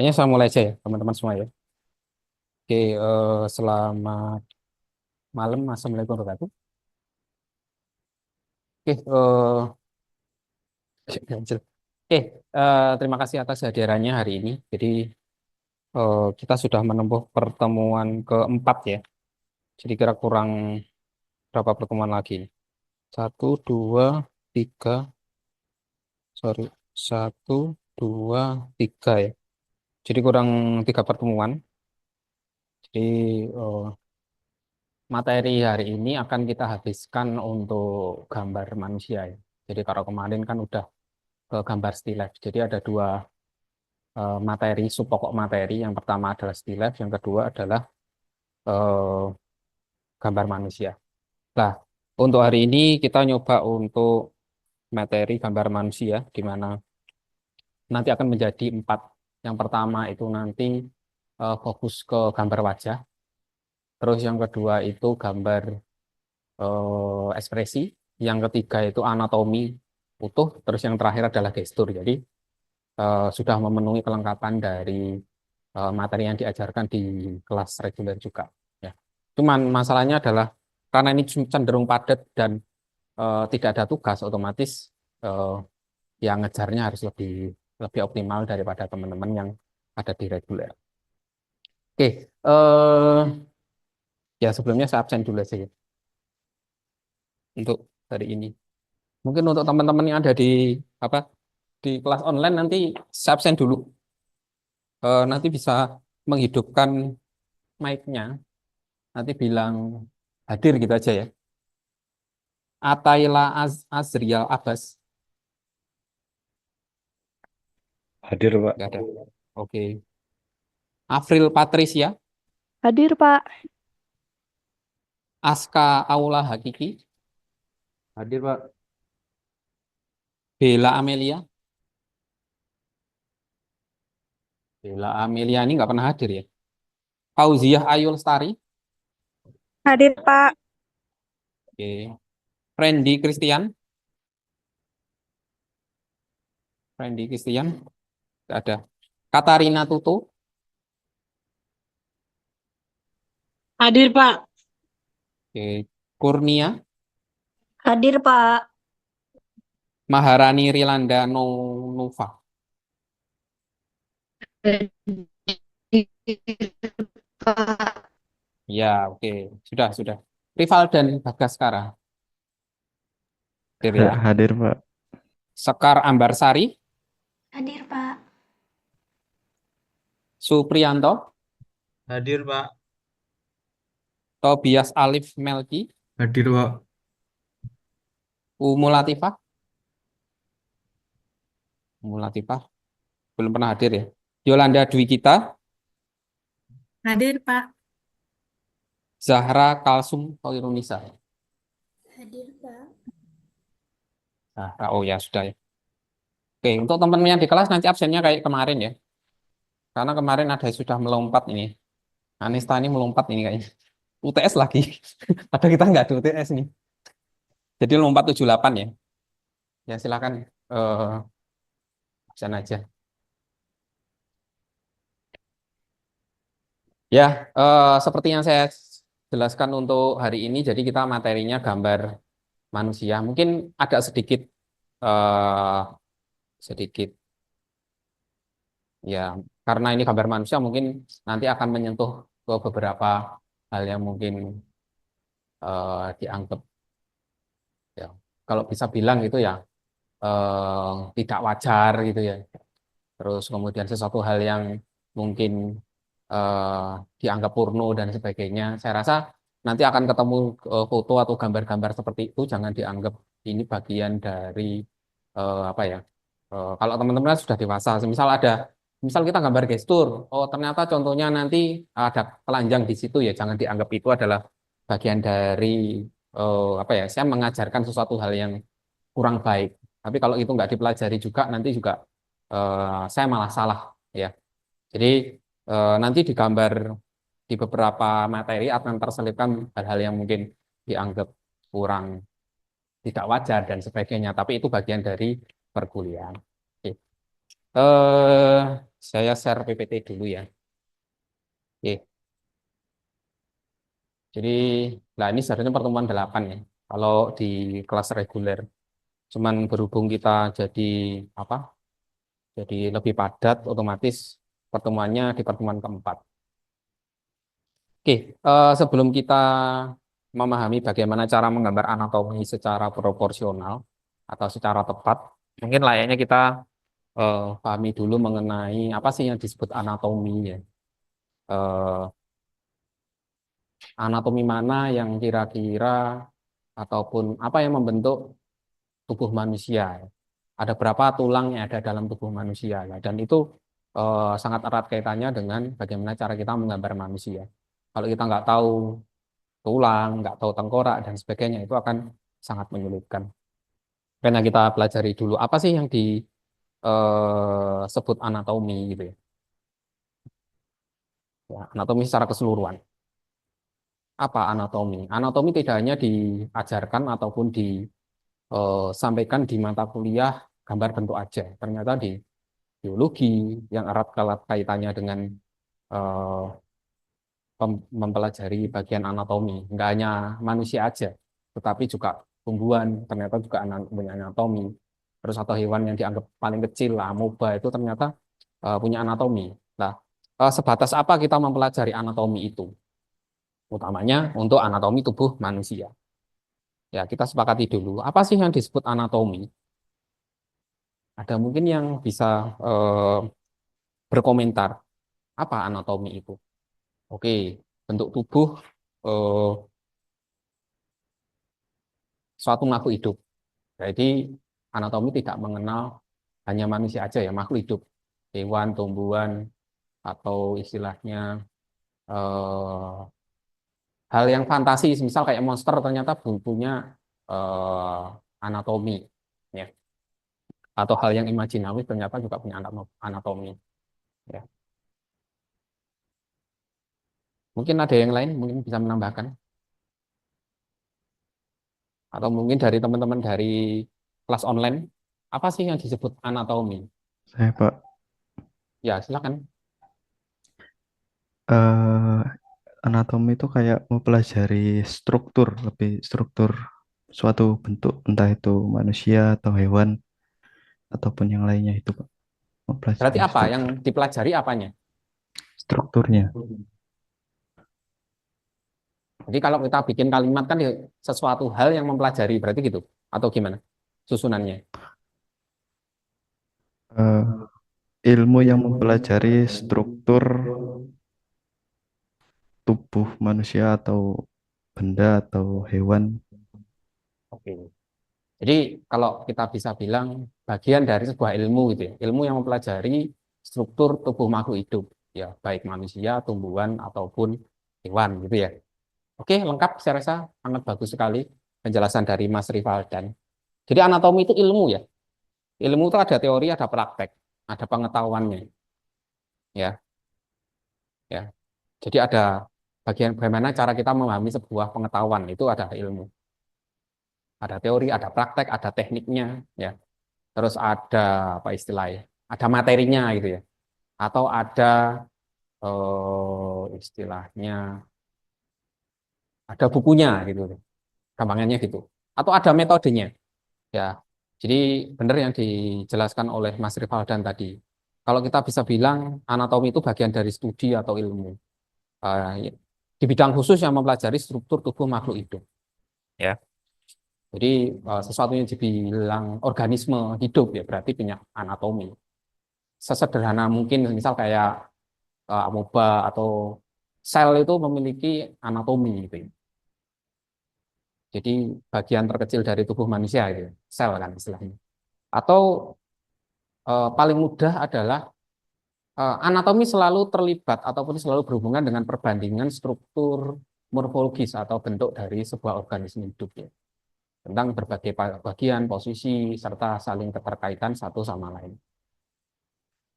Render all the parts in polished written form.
Kayaknya saya mulai aja ya, teman-teman semua ya. Oke, selamat malam, Assalamualaikum warahmatullahi wabarakatuh. Oke, oke, terima kasih atas hadirannya hari ini. Jadi, kita sudah menempuh pertemuan keempat ya. Jadi kira kurang berapa pertemuan lagi? Satu, dua, tiga, sorry, satu, dua, tiga ya. Jadi kurang tiga pertemuan. Jadi, materi hari ini akan kita habiskan untuk gambar manusia ya. Jadi kalau kemarin kan udah ke gambar still life. Jadi ada dua materi, subpokok materi. Yang pertama adalah still life, yang kedua adalah eh, gambar manusia. Nah, untuk hari ini kita nyoba untuk materi gambar manusia, di mana nanti akan menjadi empat. Yang pertama itu nanti fokus ke gambar wajah. Terus yang kedua itu gambar ekspresi. Yang ketiga itu anatomi utuh. Terus yang terakhir adalah gestur. Jadi sudah memenuhi kelengkapan dari materi yang diajarkan di kelas reguler juga. Ya. Cuman masalahnya adalah karena ini cenderung padat dan tidak ada tugas, otomatis eh, yang ngejarnya harus lebih lebih optimal daripada teman-teman yang ada di reguler. Oke, ya sebelumnya saya absen dulu saja untuk hari ini. Mungkin untuk teman-teman yang ada di apa di kelas online nanti saya absen dulu. Nanti bisa menghidupkan mic-nya, nanti bilang hadir gitu aja ya. Atayla Azriel Abbas, Hadir, nggak Pak. ada. Oke. Afril Patricia, Hadir, Pak. Aska Aula Hakiki, Hadir, Pak. Bella Amelia. Bella Amelia ini nggak pernah hadir ya. Fauziah Ayul Lestari, Hadir, Pak. oke. Randy Christian, Randy Christian, nggak ada. Katarina Tutu, Hadir, Pak. oke. Kurnia, Hadir, Pak. Maharani Rilanda Nova. Pak. Ya, oke. Sudah. Rival dan Bagaskara, hadir ya. Hadir, Pak. Sekar Ambarsari, Hadir, Pak. Supriyanto, Hadir, Pak. Tobias Alif Melki, Hadir, Pak. Umu Latifah, Umu Latifah belum pernah hadir ya. Yolanda Dwi Kita, Hadir, Pak. Zahra Kalsum Hoirunisa. Hadir, Pak. Zahra, oh ya sudah ya. Oke, untuk teman-teman yang di kelas nanti absennya kayak kemarin ya. Karena kemarin ada yang sudah melompat ini. Anista ini melompat ini kayaknya. UTS lagi. Ada kita nggak ada UTS nih. Jadi lompat 78 ya. Ya silakan absen aja. Ya, seperti yang saya jelaskan untuk hari ini, jadi kita materinya gambar manusia. Mungkin agak sedikit eh, sedikit ya, karena ini gambar manusia mungkin nanti akan menyentuh ke beberapa hal yang mungkin dianggap ya, kalau bisa bilang itu ya tidak wajar gitu ya. Terus kemudian sesuatu hal yang mungkin eh, dianggap porno dan sebagainya. Saya rasa nanti akan ketemu foto atau gambar-gambar seperti itu, jangan dianggap ini bagian dari apa ya? Kalau teman-teman sudah dewasa, misal kita gambar gestur, oh ternyata contohnya nanti ada telanjang di situ ya, jangan dianggap itu adalah bagian dari apa ya? Saya mengajarkan sesuatu hal yang kurang baik. Tapi kalau itu nggak dipelajari juga, nanti juga saya malah salah ya. Jadi nanti digambar di beberapa materi akan terselipkan hal-hal yang mungkin dianggap kurang tidak wajar dan sebagainya. Tapi itu bagian dari perkuliahan. Oke. Eh, saya share PPT dulu ya. Oke. Jadi, nah ini seharusnya pertemuan 8 ya. Kalau di kelas reguler. Cuman berhubung kita jadi apa? Jadi lebih padat, otomatis pertemuannya di pertemuan keempat. Oke, sebelum kita memahami bagaimana cara menggambar anatomi secara proporsional atau secara tepat, mungkin layaknya kita pahami dulu mengenai apa sih yang disebut anatomi ya. Eh, Anatomi mana yang kira-kira ataupun apa yang membentuk tubuh manusia. Ada berapa tulang yang ada dalam tubuh manusia ya. Dan itu sangat erat kaitannya dengan bagaimana cara kita menggambar manusia. Kalau kita nggak tahu tulang, nggak tahu tengkorak dan sebagainya itu akan sangat menyulitkan. Karena kita pelajari dulu apa sih yang disebut anatomi gitu ya. Ya, anatomi secara keseluruhan. Apa anatomi? Anatomi tidak hanya diajarkan ataupun disampaikan di mata kuliah gambar bentuk aja. Ternyata di biologi yang erat kaitannya dengan eh, mempelajari bagian anatomi. Nggak hanya manusia aja, tetapi juga tumbuhan ternyata juga punya anatomi. Terus atau hewan yang dianggap paling kecil lah, amoeba itu ternyata punya anatomi. Nah, sebatas apa kita mempelajari anatomi itu? Utamanya untuk anatomi tubuh manusia. Ya, kita sepakati dulu. Apa sih yang disebut anatomi? Ada mungkin yang bisa berkomentar. Apa anatomi itu? Oke, bentuk tubuh eh, suatu makhluk hidup. Jadi anatomi tidak mengenal hanya manusia aja ya, makhluk hidup, hewan, tumbuhan, atau istilahnya eh, hal yang fantasi, misal kayak monster ternyata punya eh, anatomi, ya. Atau hal yang imajinatif ternyata juga punya anatomi. Ya. Mungkin ada yang lain, mungkin bisa menambahkan, atau mungkin dari teman-teman dari kelas online, apa sih yang disebut anatomi? Saya Pak, Ya, silakan. eh anatomi itu kayak mempelajari struktur, lebih struktur suatu bentuk, entah itu manusia atau hewan ataupun yang lainnya itu Pak, Berarti mempelajari apa yang dipelajari apanya? strukturnya. Jadi kalau kita bikin kalimat kan ya sesuatu hal yang mempelajari, berarti gitu. Atau gimana susunannya? Eh, ilmu yang mempelajari struktur tubuh manusia atau benda atau hewan. Oke. Jadi kalau kita bisa bilang bagian dari sebuah ilmu gitu ya, ilmu yang mempelajari struktur tubuh makhluk hidup, ya baik manusia, tumbuhan ataupun hewan gitu ya. Oke, lengkap saya rasa sangat bagus sekali penjelasan dari Mas Rivaldan. Jadi anatomi itu ilmu ya. Ilmu itu ada teori, ada praktek, ada pengetahuannya, ya, ya. Jadi ada bagian bagaimana cara kita memahami sebuah pengetahuan itu ada ilmu. Ada teori, ada praktek, ada tekniknya, ya. Terus ada apa istilahnya? Ada materinya gitu ya. Atau ada istilahnya ada bukunya gitu. Gampangannya gitu. Atau ada metodenya, ya. Jadi benar yang dijelaskan oleh Mas Rivaldan tadi. Kalau kita bisa bilang anatomi itu bagian dari studi atau ilmu. Di bidang khusus yang mempelajari struktur tubuh makhluk hidup. Ya, jadi sesuatu yang dibilang organisme hidup ya berarti punya anatomi. Sesederhana mungkin, misal kayak amoeba atau sel itu memiliki anatomi gitu ya. Jadi bagian terkecil dari tubuh manusia itu, sel kan istilahnya. Atau paling mudah adalah anatomi selalu terlibat ataupun selalu berhubungan dengan perbandingan struktur morfologis atau bentuk dari sebuah organisme hidup ya. Tentang berbagai bagian, posisi, serta saling keterkaitan satu sama lain.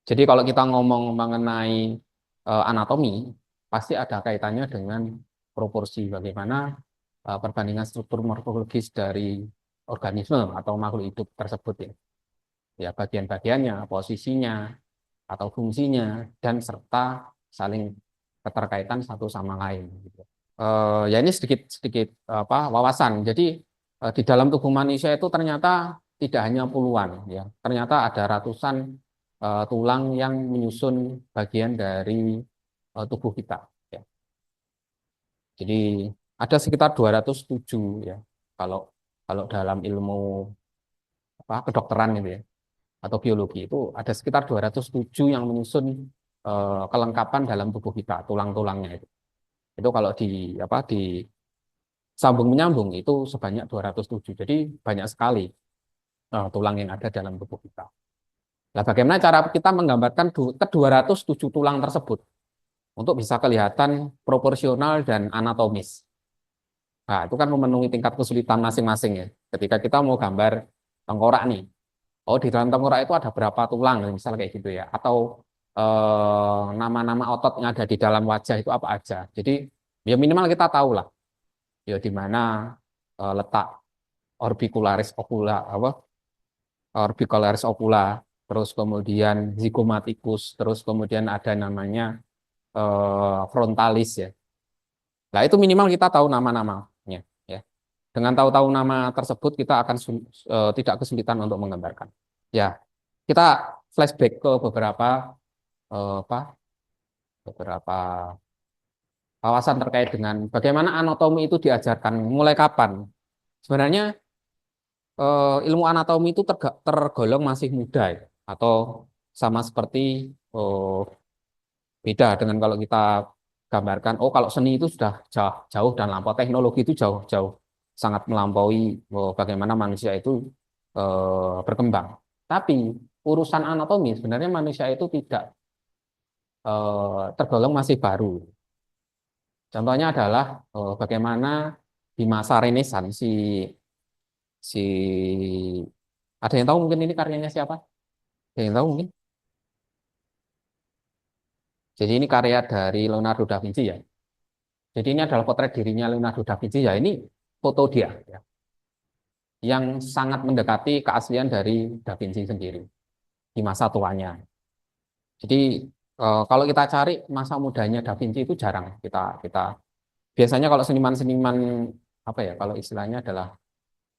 Jadi kalau kita ngomong mengenai anatomi, pasti ada kaitannya dengan proporsi bagaimana perbandingan struktur morfologis dari organisme atau makhluk hidup tersebut ya. ya bagian-bagiannya, posisinya atau fungsinya, dan serta saling keterkaitan satu sama lain. Gitu. Ya ini sedikit apa wawasan. Jadi di dalam tubuh manusia itu ternyata tidak hanya puluhan, ya. Ternyata ada ratusan tulang yang menyusun bagian dari tubuh kita. Ya. Jadi ada sekitar 207 ya. Kalau kalau dalam ilmu apa kedokteran itu ya atau biologi itu ada sekitar 207 yang menyusun kelengkapan dalam tubuh kita, tulang-tulangnya itu. Itu kalau di apa di sambung menyambung itu sebanyak 207. Jadi banyak sekali tulang yang ada dalam tubuh kita. Nah, bagaimana cara kita menggambarkan ke 207 tulang tersebut untuk bisa kelihatan proporsional dan anatomis. Nah, itu kan memenuhi tingkat kesulitan masing-masing ya. Ketika kita mau gambar tengkorak nih, oh di dalam tengkorak itu ada berapa tulang, misalnya kayak gitu ya. Atau nama-nama otot yang ada di dalam wajah itu apa aja. Jadi ya minimal kita tahu lah, ya di mana letak orbicularis ocula, apa orbicularis ocula, terus kemudian zygomaticus, terus kemudian ada namanya frontalis ya. Nah itu minimal kita tahu nama-namanya ya. Dengan tahu-tahu nama tersebut kita akan tidak kesulitan untuk menggambarkan. Ya, kita flashback ke beberapa beberapa wawasan terkait dengan bagaimana anatomi itu diajarkan, mulai kapan. Sebenarnya ilmu anatomi itu tergolong masih muda ya, atau sama seperti beda dengan kalau kita gambarkan, oh kalau seni itu sudah jauh dan lampau, teknologi itu jauh-jauh sangat melampaui bagaimana manusia itu berkembang. Tapi urusan anatomi sebenarnya manusia itu tidak tergolong masih baru. Contohnya adalah bagaimana di masa Renaissance si ada yang tahu mungkin ini karyanya siapa? Ada yang tahu mungkin? Jadi ini karya dari Leonardo da Vinci ya. Jadi ini adalah potret dirinya Leonardo da Vinci ya. Ini foto dia ya, yang sangat mendekati keaslian dari da Vinci sendiri di masa tuanya. Jadi kalau kita cari masa mudanya da Vinci itu jarang kita biasanya kalau seniman-seniman apa ya kalau istilahnya adalah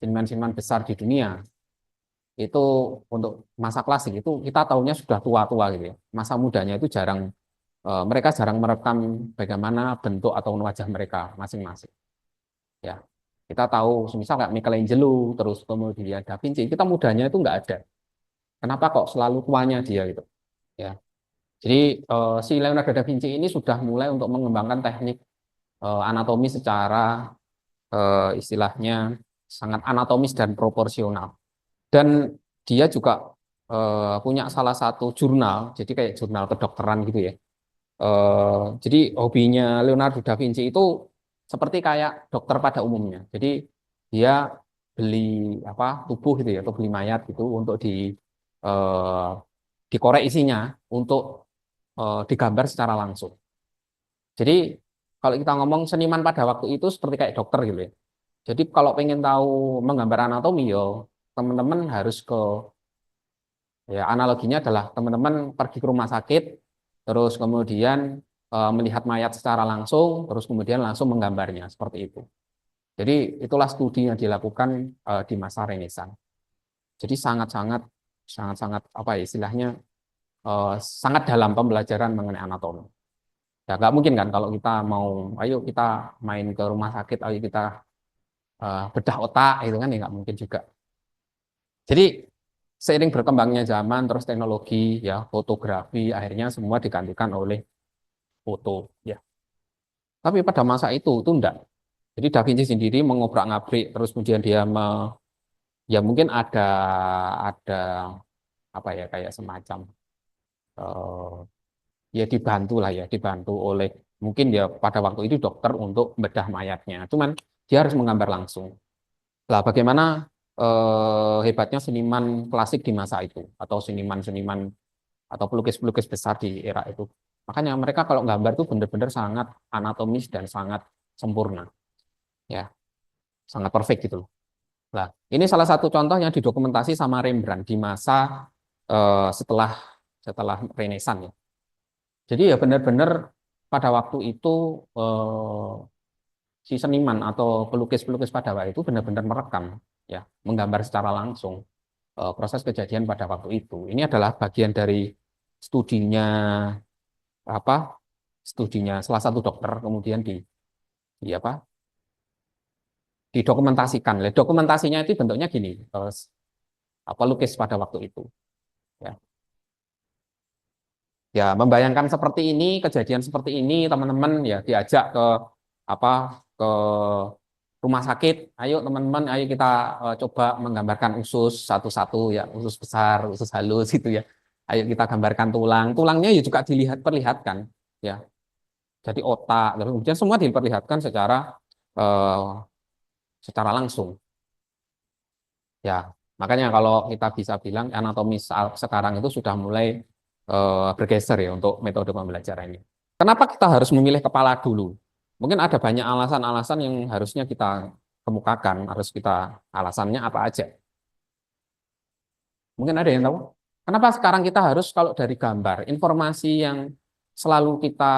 seniman-seniman besar di dunia itu untuk masa klasik itu kita tahunya sudah tua-tua gitu ya. Masa mudanya itu jarang mereka jarang merekam bagaimana bentuk atau wajah mereka masing-masing. Ya, kita tahu, misal kayak Michelangelo, terus kemudian Da Vinci, kita mudanya itu nggak ada. Kenapa kok selalu tuanya dia gitu? Ya, jadi si Leonardo da Vinci ini sudah mulai untuk mengembangkan teknik anatomi secara istilahnya sangat anatomis dan proporsional. Dan dia juga punya salah satu jurnal, jadi kayak jurnal kedokteran gitu ya. Jadi hobinya Leonardo da Vinci itu seperti kayak dokter pada umumnya. Jadi dia beli apa tubuh gitu ya, atau beli mayat gitu untuk eh, dikorek isinya untuk digambar secara langsung. Jadi kalau kita ngomong seniman pada waktu itu seperti kayak dokter gitu ya. Jadi kalau pengen tahu menggambar anatomi yo, teman-teman harus ke ya analoginya adalah teman-teman pergi ke rumah sakit, terus kemudian melihat mayat secara langsung, terus kemudian langsung menggambarnya seperti itu. Jadi itulah studi yang dilakukan di masa Renaissance. Jadi sangat-sangat apa ya, istilahnya sangat dalam pembelajaran mengenai anatomi. Ya nggak mungkin kan kalau kita mau, ayo kita main ke rumah sakit, ayo kita bedah otak, itu kan ya nggak mungkin juga. Jadi seiring berkembangnya zaman, terus teknologi, ya fotografi, akhirnya semua digantikan oleh foto. Ya. Tapi pada masa itu enggak. Jadi Da Vinci sendiri mengobrak-ngabrik, terus kemudian dia ya mungkin ada apa ya kayak semacam eh, ya dibantu lah ya, dibantu oleh mungkin ya pada waktu itu dokter untuk bedah mayatnya. Cuman dia harus menggambar langsung. Lah bagaimana hebatnya seniman klasik di masa itu atau seniman-seniman atau pelukis-pelukis besar di era itu. Makanya mereka kalau gambar itu benar-benar sangat anatomis dan sangat sempurna. Ya, sangat perfect gitu loh. Nah, ini salah satu contoh yang didokumentasi sama Rembrandt di masa setelah Renaissance ya. Jadi ya benar-benar pada waktu itu si seniman atau pelukis-pelukis pada waktu itu benar-benar merekam ya, menggambar secara langsung proses kejadian pada waktu itu. Ini adalah bagian dari studinya apa? Studinya salah satu dokter kemudian di apa? Didokumentasikan. Dokumentasinya itu bentuknya gini, apa lukis pada waktu itu ya. Ya, membayangkan seperti ini, kejadian seperti ini, teman-teman ya diajak ke apa? Ke rumah sakit. Ayo teman-teman, ayo kita coba menggambarkan usus satu-satu ya, usus besar, usus halus itu ya. Ayo kita gambarkan tulang. Tulangnya ya juga perlihatkan ya. Jadi otak, dan kemudian semua diperlihatkan eh, secara langsung. Ya, makanya kalau kita bisa bilang anatomi sekarang itu sudah mulai bergeser ya untuk metode pembelajaran ini. Kenapa kita harus memilih kepala dulu? Mungkin ada banyak alasan-alasan yang harusnya kita kemukakan, harus kita alasannya apa aja. Mungkin ada yang tahu? Kenapa sekarang kita harus kalau dari gambar, informasi yang selalu kita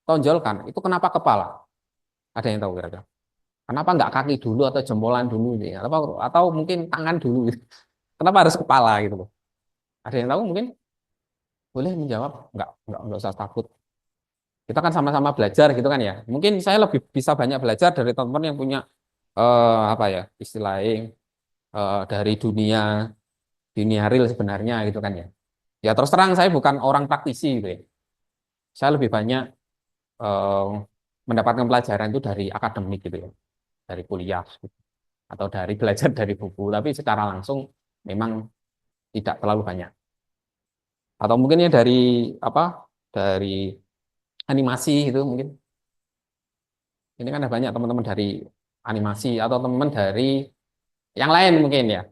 tonjolkan, itu kenapa kepala? Ada yang tahu kira-kira? Kenapa nggak kaki dulu atau jempolan dulu gitu ya? Atau mungkin tangan dulu gitu. Kenapa harus kepala gitu loh? Ada yang tahu mungkin? Boleh menjawab? Nggak usah takut. Kita kan sama-sama belajar gitu kan ya. Mungkin saya lebih bisa banyak belajar dari teman-teman yang punya apa ya istilahnya dari dunia real sebenarnya gitu kan ya. Ya terus terang saya bukan orang praktisi gitu ya. Saya lebih banyak eh, mendapatkan pelajaran itu dari akademik gitu ya, dari kuliah gitu. Atau dari belajar dari buku. Tapi secara langsung memang tidak terlalu banyak. Atau mungkin ya dari apa? Dari animasi itu mungkin. Ini kan ada banyak teman-teman dari animasi atau teman-teman dari yang lain mungkin ya.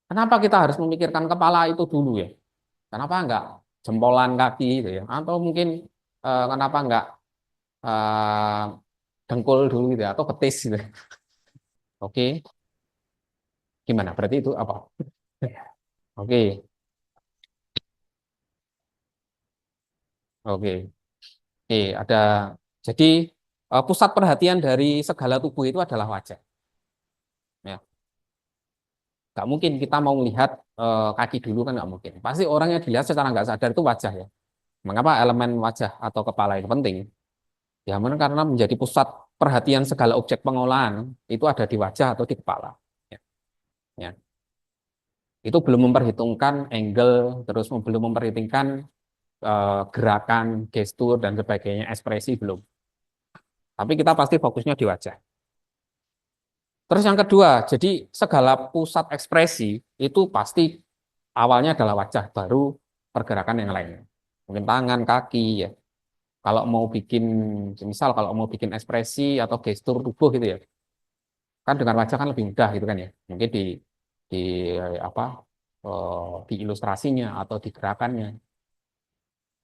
Kenapa kita harus memikirkan kepala itu dulu ya? Kenapa enggak jempolan kaki gitu ya? Atau mungkin kenapa enggak eh, dengkul dulu gitu ya? Atau betis gitu. Oke, gimana? Berarti itu apa? Oke, oke. Oke, ada. Jadi pusat perhatian dari segala tubuh itu adalah wajah. Ya, nggak mungkin kita mau melihat kaki dulu kan nggak mungkin. Pasti orang yang dilihat secara nggak sadar itu wajah ya. Mengapa elemen wajah atau kepala itu penting? Ya, karena menjadi pusat perhatian segala objek pengolahan itu ada di wajah atau di kepala. Ya, ya. Itu belum memperhitungkan angle, terus belum memperhitungkan gerakan, gestur dan sebagainya, ekspresi belum. Tapi kita pasti fokusnya di wajah. Terus yang kedua, jadi segala pusat ekspresi itu pasti awalnya adalah wajah, baru pergerakan yang lainnya. Mungkin tangan, kaki, ya. Kalau mau bikin, misal kalau mau bikin ekspresi atau gestur tubuh gitu ya, kan dengan wajah kan lebih mudah gitu kan ya. Mungkin di apa di ilustrasinya atau di gerakannya.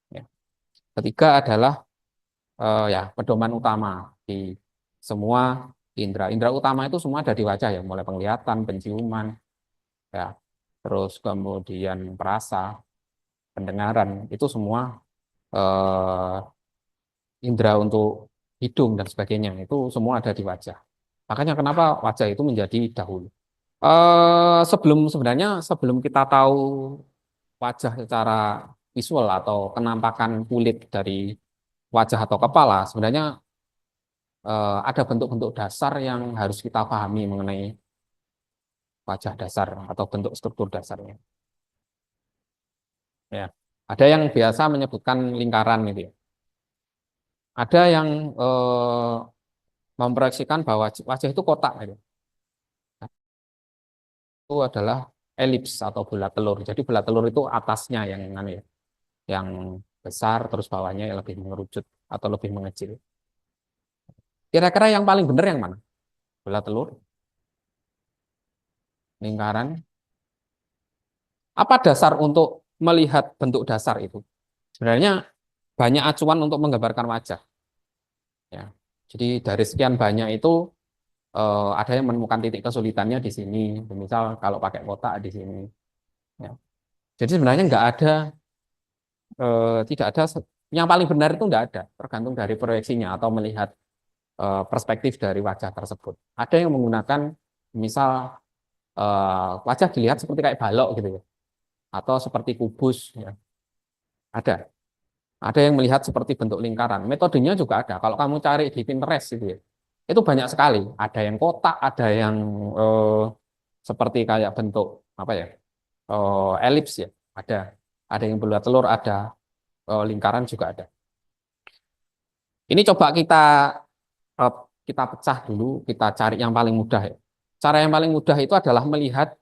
Ya. Ketiga adalah ya pedoman utama di semua indera. Indera utama itu semua ada di wajah ya, mulai penglihatan, penciuman, ya, terus kemudian perasa, pendengaran, itu semua eh, indera untuk hidung dan sebagainya itu semua ada di wajah. Makanya kenapa wajah itu menjadi dahulu. Sebelum kita tahu wajah secara visual atau kenampakan kulit dari wajah atau kepala, sebenarnya ada bentuk-bentuk dasar yang harus kita pahami mengenai wajah dasar atau bentuk struktur dasarnya. Ya, ada yang biasa menyebutkan lingkaran gitu ya. Ada yang memproyeksikan bahwa wajah itu kotak gitu. Itu adalah elips atau bulat telur. Jadi bulat telur itu atasnya ya, yang besar terus bawahnya yang lebih mengerucut atau lebih mengecil. Kira-kira yang paling benar yang mana? Bulat telur, lingkaran. Apa dasar untuk melihat bentuk dasar itu? Sebenarnya banyak acuan untuk menggambarkan wajah. Ya. Jadi dari sekian banyak itu ada yang menemukan titik kesulitannya di sini. Misal kalau pakai kotak di sini. Ya. Jadi sebenarnya tidak ada yang paling benar itu nggak ada, tergantung dari proyeksinya atau melihat perspektif dari wajah tersebut. Ada yang menggunakan misal wajah dilihat seperti kayak balok gitu ya, atau seperti kubus ya. Ada. Ada yang melihat seperti bentuk lingkaran. Metodenya juga ada. Kalau kamu cari di Pinterest gitu ya, itu banyak sekali. Ada yang kotak, ada yang eh, seperti kayak bentuk apa ya, elips ya. Ada yang bulat telur, ada lingkaran juga ada. Ini coba eh, kita pecah dulu, kita cari yang paling mudah ya. Cara yang paling mudah itu adalah melihat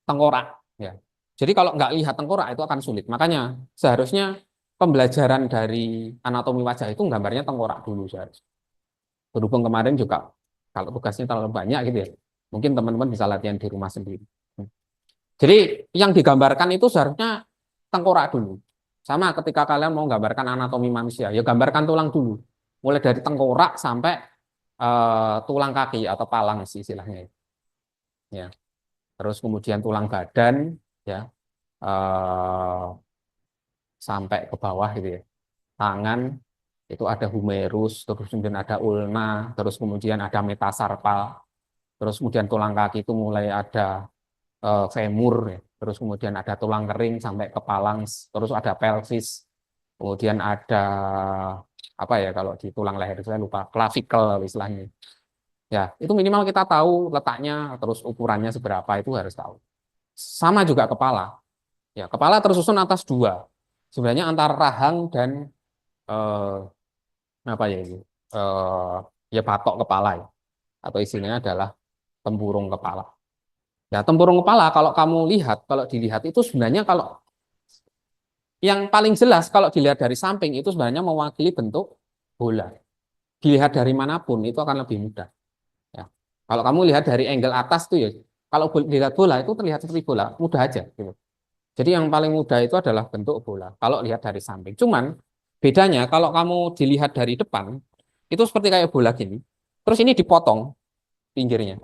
tengkorak ya. Jadi kalau nggak lihat tengkorak itu akan sulit. Makanya seharusnya pembelajaran dari anatomi wajah itu gambarnya tengkorak dulu seharusnya. Berhubung kemarin juga kalau tugasnya terlalu banyak gitu ya, mungkin teman-teman bisa latihan di rumah sendiri. Jadi yang digambarkan itu seharusnya tengkorak dulu. Sama ketika kalian mau gambarkan anatomi manusia, ya gambarkan tulang dulu. Mulai dari tengkorak sampai tulang kaki atau palang sih istilahnya. Ya. Terus kemudian tulang badan, ya sampai ke bawah gitu ya. Tangan itu ada humerus, terus kemudian ada ulna, terus kemudian ada metacarpal, terus kemudian tulang kaki itu mulai ada femur, ya. Terus kemudian ada tulang kering sampai ke phalanx, terus ada pelvis, kemudian ada apa ya kalau di tulang leher saya lupa, clavicle istilahnya. Ya, itu minimal kita tahu letaknya, terus ukurannya seberapa itu harus tahu. Sama juga kepala. Ya, kepala tersusun atas dua. Sebenarnya antara rahang dan eh, apa ya ini? Ya batok kepala ya. Atau istilahnya adalah tempurung kepala. Ya, tempurung kepala kalau kamu lihat, kalau dilihat itu sebenarnya kalau yang paling jelas kalau dilihat dari samping itu sebenarnya mewakili bentuk bola. Dilihat dari manapun itu akan lebih mudah. Ya. Kalau kamu lihat dari angle atas tuh ya, kalau dilihat bola itu terlihat seperti bola, mudah aja gitu. Jadi yang paling mudah itu adalah bentuk bola. Kalau lihat dari samping. Cuman bedanya kalau kamu dilihat dari depan itu seperti kayak bola gini. Terus ini dipotong pinggirnya.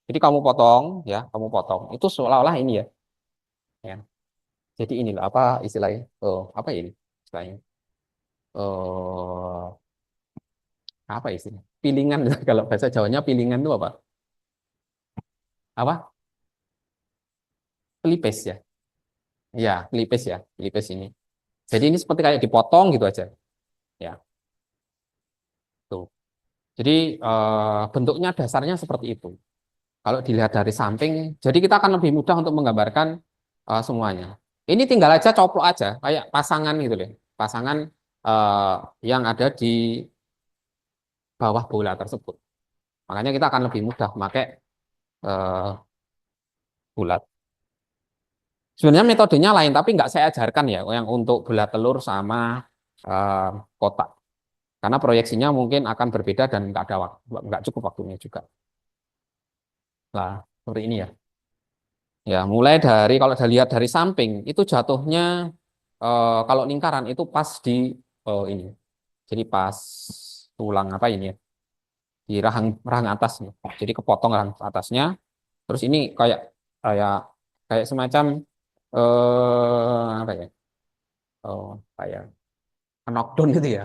Jadi kamu potong ya, kamu potong. Itu seolah-olah ini ya. Ya. Jadi inilah apa istilahnya? Oh, apa ini istilahnya? Oh, apa istilahnya? Pilingan kalau bahasa Jawanya pilingan itu apa? Apa? Pelipis ya. Ya, pelipis ya, pelipis ini. Jadi ini seperti kayak dipotong gitu aja. Ya, tuh. Jadi bentuknya dasarnya seperti itu. Kalau dilihat dari samping, jadi kita akan lebih mudah untuk menggambarkan semuanya. Ini tinggal aja coplok aja, kayak pasangan gitu loh. Pasangan eh, yang ada di bawah bola tersebut. Makanya kita akan lebih mudah memakai eh, bulat. Sebenarnya metodenya lain, tapi nggak saya ajarkan ya, yang untuk bulat telur sama eh, kotak. Karena proyeksinya mungkin akan berbeda dan nggak cukup waktunya juga. Lah, seperti ini ya. Ya, mulai dari kalau kita lihat dari samping itu jatuhnya kalau lingkaran itu pas di ini. Jadi pas tulang apa ini ya? Di rahang rahang atasnya. Jadi kepotong rahang atasnya. Terus ini kayak kayak kayak semacam apa ya? Oh, kayak knockdown gitu ya.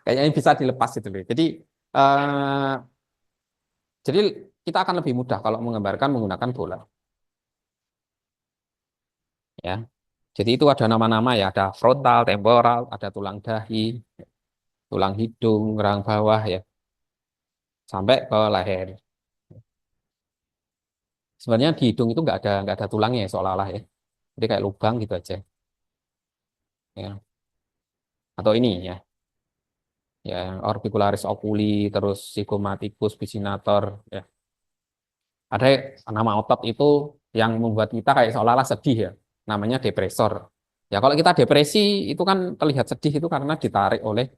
Kayaknya bisa dilepas itu loh. Eh, jadi kita akan lebih mudah kalau menggambarkan menggunakan bola. Ya. Jadi itu ada nama-nama ya, ada frontal, temporal, ada tulang dahi, tulang hidung, rahang bawah ya, sampai ke leher. Sebenarnya di hidung itu nggak ada tulangnya ya, seolah-olah ya. Jadi kayak lubang gitu aja. Ya. Atau ini ya orbicularis oculi, terus zygomaticus vicinator. Ya. Ada nama otot itu yang membuat kita kayak seolah-olah sedih ya, namanya depresor. Ya kalau kita depresi itu kan terlihat sedih itu karena ditarik oleh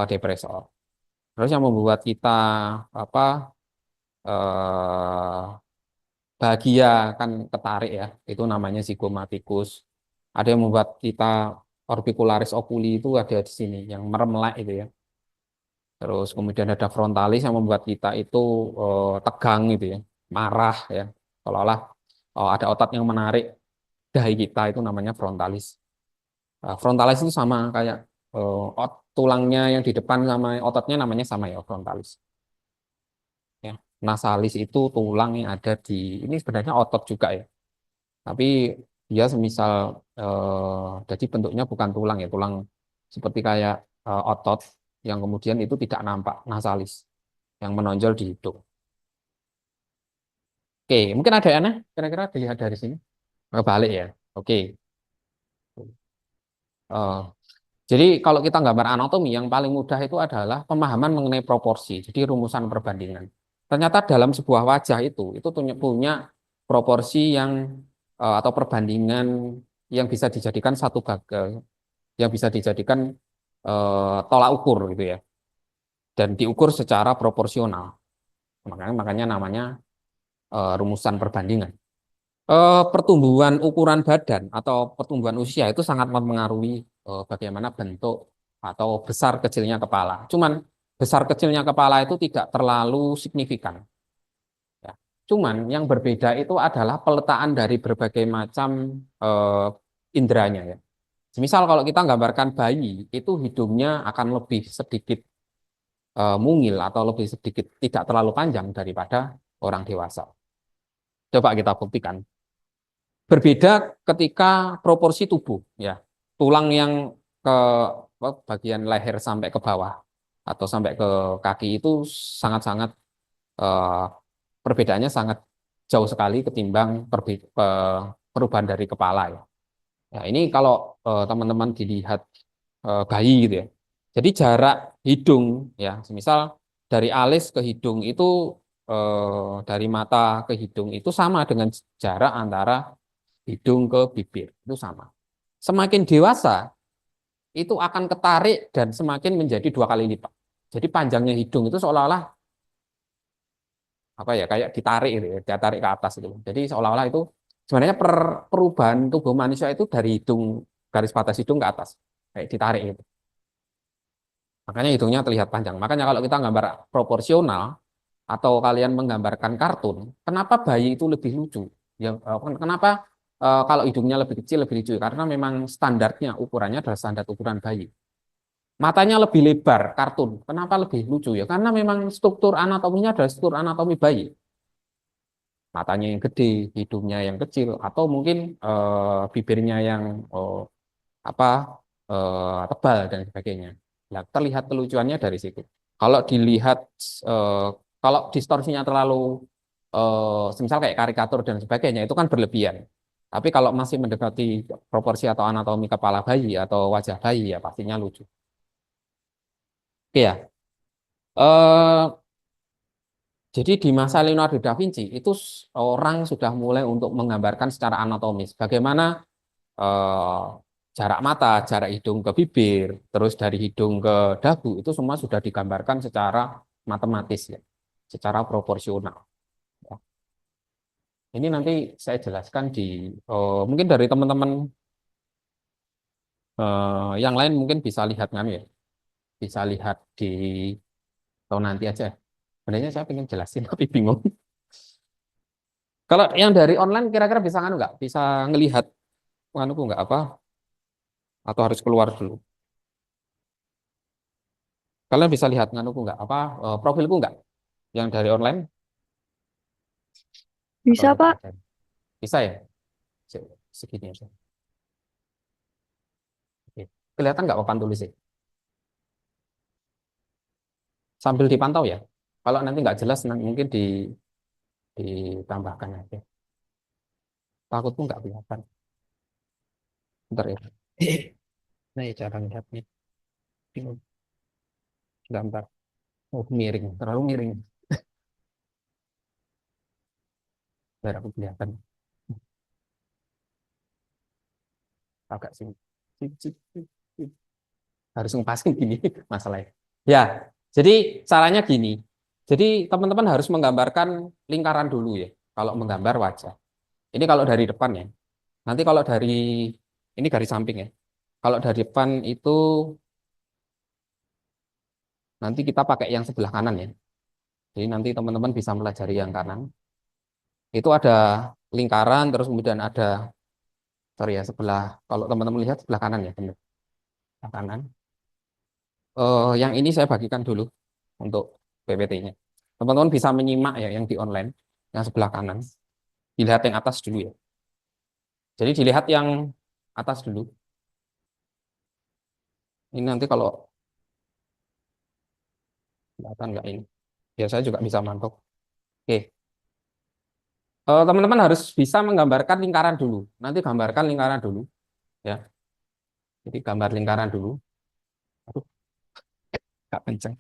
depresor. Terus yang membuat kita apa eh, bahagia kan ketarik ya, itu namanya zigomatikus. Ada yang membuat kita orbicularis oculi itu ada di sini, yang meremelek itu ya. Terus kemudian ada frontalis yang membuat kita itu tegang gitu ya, marah ya, seolah-olah ada otot yang menarik dahi kita, itu namanya frontalis. Frontalis itu sama kayak tulangnya yang di depan sama ototnya namanya sama ya, frontalis. Ya. Nasalis itu tulang yang ada di, ini sebenarnya otot juga ya, tapi dia semisal jadi bentuknya bukan tulang ya, tulang seperti kayak otot yang kemudian itu tidak nampak, nasalis yang menonjol di hidung. Oke, mungkin ada yang aneh kira-kira dilihat dari sini. Balik ya. Oke. Eh, jadi kalau kita gambar anatomi yang paling mudah itu adalah pemahaman mengenai proporsi. Jadi rumusan perbandingan. Ternyata dalam sebuah wajah itu punya proporsi yang atau perbandingan yang bisa dijadikan satu gagal, yang bisa dijadikan tolak ukur gitu ya. Dan diukur secara proporsional. Makanya namanya rumusan perbandingan. Pertumbuhan ukuran badan atau pertumbuhan usia itu sangat mempengaruhi bagaimana bentuk atau besar kecilnya kepala. Cuman besar kecilnya kepala itu tidak terlalu signifikan. Ya. Cuman yang berbeda itu adalah peletakan dari berbagai macam inderanya ya. Misal kalau kita gambarkan bayi, itu hidungnya akan lebih sedikit mungil atau lebih sedikit tidak terlalu panjang daripada orang dewasa. Coba kita buktikan. Berbeda ketika proporsi tubuh, ya. Tulang yang ke bagian leher sampai ke bawah atau sampai ke kaki itu sangat-sangat eh, perbedaannya sangat jauh sekali ketimbang perubahan dari kepala ya. Ya, ini kalau teman-teman dilihat bayi gitu ya. Jadi jarak hidung ya, misal dari alis ke hidung itu dari mata ke hidung itu sama dengan jarak antara hidung ke bibir, itu sama. Semakin dewasa, itu akan ketarik dan semakin menjadi 2 kali lipat. Jadi panjangnya hidung itu seolah-olah apa ya, kayak ditarik gitu ya, ditarik ke atas itu. Jadi seolah-olah itu sebenarnya perubahan tubuh manusia itu dari hidung, garis batas hidung ke atas, kayak ditarik gitu. Makanya hidungnya terlihat panjang. Makanya kalau kita gambar proporsional atau kalian menggambarkan kartun, kenapa bayi itu lebih lucu? Ya, kenapa kalau hidungnya lebih kecil lebih lucu? Karena memang standarnya ukurannya adalah standar ukuran bayi. Matanya lebih lebar, kartun. Kenapa lebih lucu ya? Karena memang struktur anatominya adalah struktur anatomi bayi. Matanya yang gede, hidungnya yang kecil, atau mungkin bibirnya yang apa tebal dan sebagainya. Nah, terlihat kelucuannya dari situ. Kalau dilihat eh, kalau distorsinya terlalu semisal kayak karikatur dan sebagainya itu kan berlebihan. Tapi kalau masih mendekati proporsi atau anatomi kepala bayi atau wajah bayi ya pastinya lucu. Oke ya. Eh, jadi di masa Leonardo da Vinci itu orang sudah mulai untuk menggambarkan secara anatomis bagaimana eh, jarak mata, jarak hidung ke bibir, terus dari hidung ke dagu itu semua sudah digambarkan secara matematis ya, secara proporsional. Ya. Ini nanti saya jelaskan di mungkin dari teman-teman yang lain mungkin bisa lihat kan ya, bisa lihat di atau nanti aja. Sebenarnya saya pengen jelasin tapi bingung. Kalau yang dari online kira-kira bisa nganu nggak? Bisa ngelihat nganuku nggak apa? Atau harus keluar dulu? Kalian bisa lihat nganuku nggak? Apa profilku nggak? Yang dari online atau Bisa, nanti Pak. aja? Bisa ya? Segini aja. Oke. Kelihatan nggak papan tulis sih? Sambil dipantau ya. Kalau nanti nggak jelas, mungkin ditambahkan aja. Takutku nggak kelihatan. Bentar ya. Nah, ya cara lihatnya. Bingung. Gambar. Oh, miring. Terlalu miring. Biar aku kelihatan. Agak sini. Harus ngepasin gini masalahnya. Ya, jadi caranya gini. Jadi teman-teman harus menggambarkan lingkaran dulu ya. Kalau menggambar wajah. Ini kalau dari depan ya. Nanti kalau dari ini garis samping ya. Kalau dari depan itu Nanti kita pakai yang sebelah kanan ya. Jadi nanti teman-teman bisa pelajari yang kanan. Itu ada lingkaran, terus kemudian ada, sorry ya, sebelah, kalau teman-teman lihat sebelah kanan ya, benar. Sebelah kanan. Yang ini saya bagikan dulu untuk PPT-nya. Teman-teman bisa menyimak ya yang di online, yang sebelah kanan. Dilihat yang atas dulu ya. Jadi dilihat yang atas dulu. Ini nanti kalau kelihatan nggak ini. Ya saya juga bisa mantau. Oke. Teman-teman harus bisa menggambarkan lingkaran dulu. Nanti gambarkan lingkaran dulu. Ya. Jadi gambar lingkaran dulu. Aduh, nggak kenceng.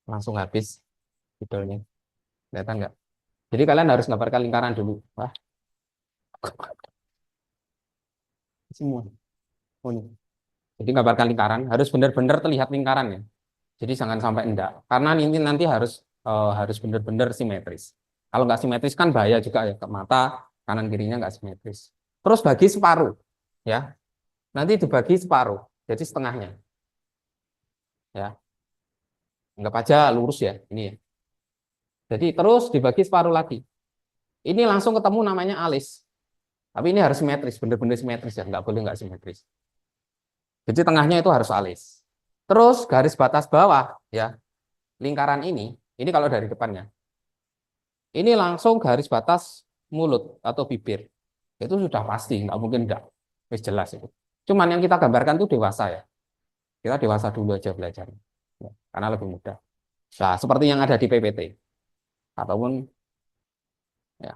Langsung habis videonya. Kelihatan nggak? Jadi kalian harus gambarkan lingkaran dulu. Wah, semua. Oh, ini. Jadi gambarkan lingkaran. Harus benar-benar terlihat lingkarannya. Jadi jangan sampai enggak. Karena ini nanti harus benar-benar simetris. Kalau nggak simetris kan bahaya juga ya ke mata, kanan kirinya nggak simetris. Terus bagi separuh, ya. Nanti dibagi separuh, jadi setengahnya, ya. Anggap aja lurus ya, ini ya. Jadi terus dibagi separuh lagi. Ini langsung ketemu namanya alis. Tapi ini harus simetris, benar-benar simetris ya, nggak boleh nggak simetris. Jadi tengahnya itu harus alis. Terus garis batas bawah, ya, lingkaran ini kalau dari depannya. Ini langsung garis batas mulut atau bibir. Itu sudah pasti, nggak mungkin enggak. Wis jelas itu. Cuman yang kita gambarkan itu dewasa ya. Kita dewasa dulu aja belajar. Ya, karena lebih mudah. Nah, seperti yang ada di PPT. Ataupun ya.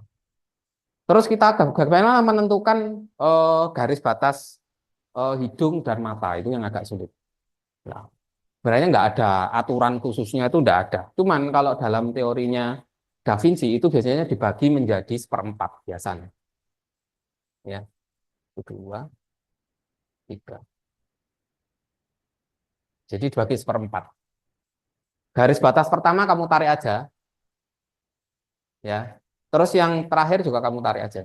Terus kita bagaimana menentukan garis batas hidung dan mata itu yang agak sulit. Nah, sebenarnya nggak ada aturan khususnya itu nggak ada. Cuman kalau dalam teorinya Da Vinci itu biasanya dibagi menjadi seperempat biasanya. Ya, kedua, tiga. Jadi dibagi seperempat. Garis batas pertama kamu tarik aja, ya. Terus yang terakhir juga kamu tarik aja.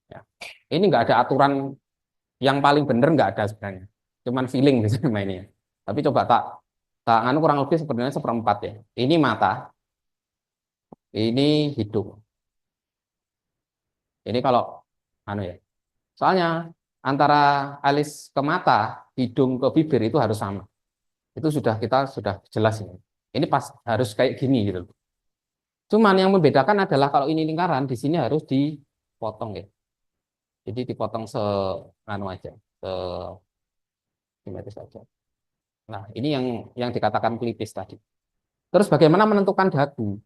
Ya. Ini nggak ada aturan yang paling benar nggak ada sebenarnya. Cuman feeling biasanya mainnya. Tapi coba tak anu kurang lebih sebenarnya seperempat ya. Ini mata, ini hidung. Ini kalau anu ya. Soalnya antara alis ke mata, hidung ke bibir itu harus sama. Itu kita sudah jelas ini. Ini pas harus kayak gini gitu. Cuman yang membedakan adalah kalau ini lingkaran, di sini harus dipotong ya. Jadi dipotong anu aja, simetris aja. Nah, ini yang dikatakan pelipis tadi. Terus bagaimana menentukan dagu?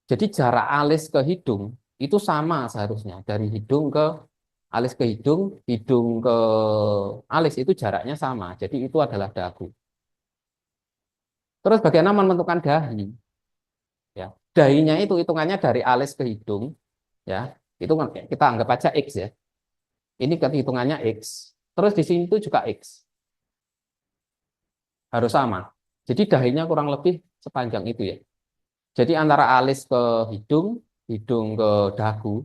Jadi jarak alis ke hidung itu sama seharusnya. Dari hidung ke alis ke hidung ke alis itu jaraknya sama. Jadi itu adalah dagu. Terus bagaimana menentukan dahi? Ya, dahinya itu hitungannya dari alis ke hidung, ya. Itu kita anggap aja X ya. Ini hitungannya X. Terus di sini itu juga X. Harus sama. Jadi dahinya kurang lebih sepanjang itu ya. Jadi antara alis ke hidung, hidung ke dagu,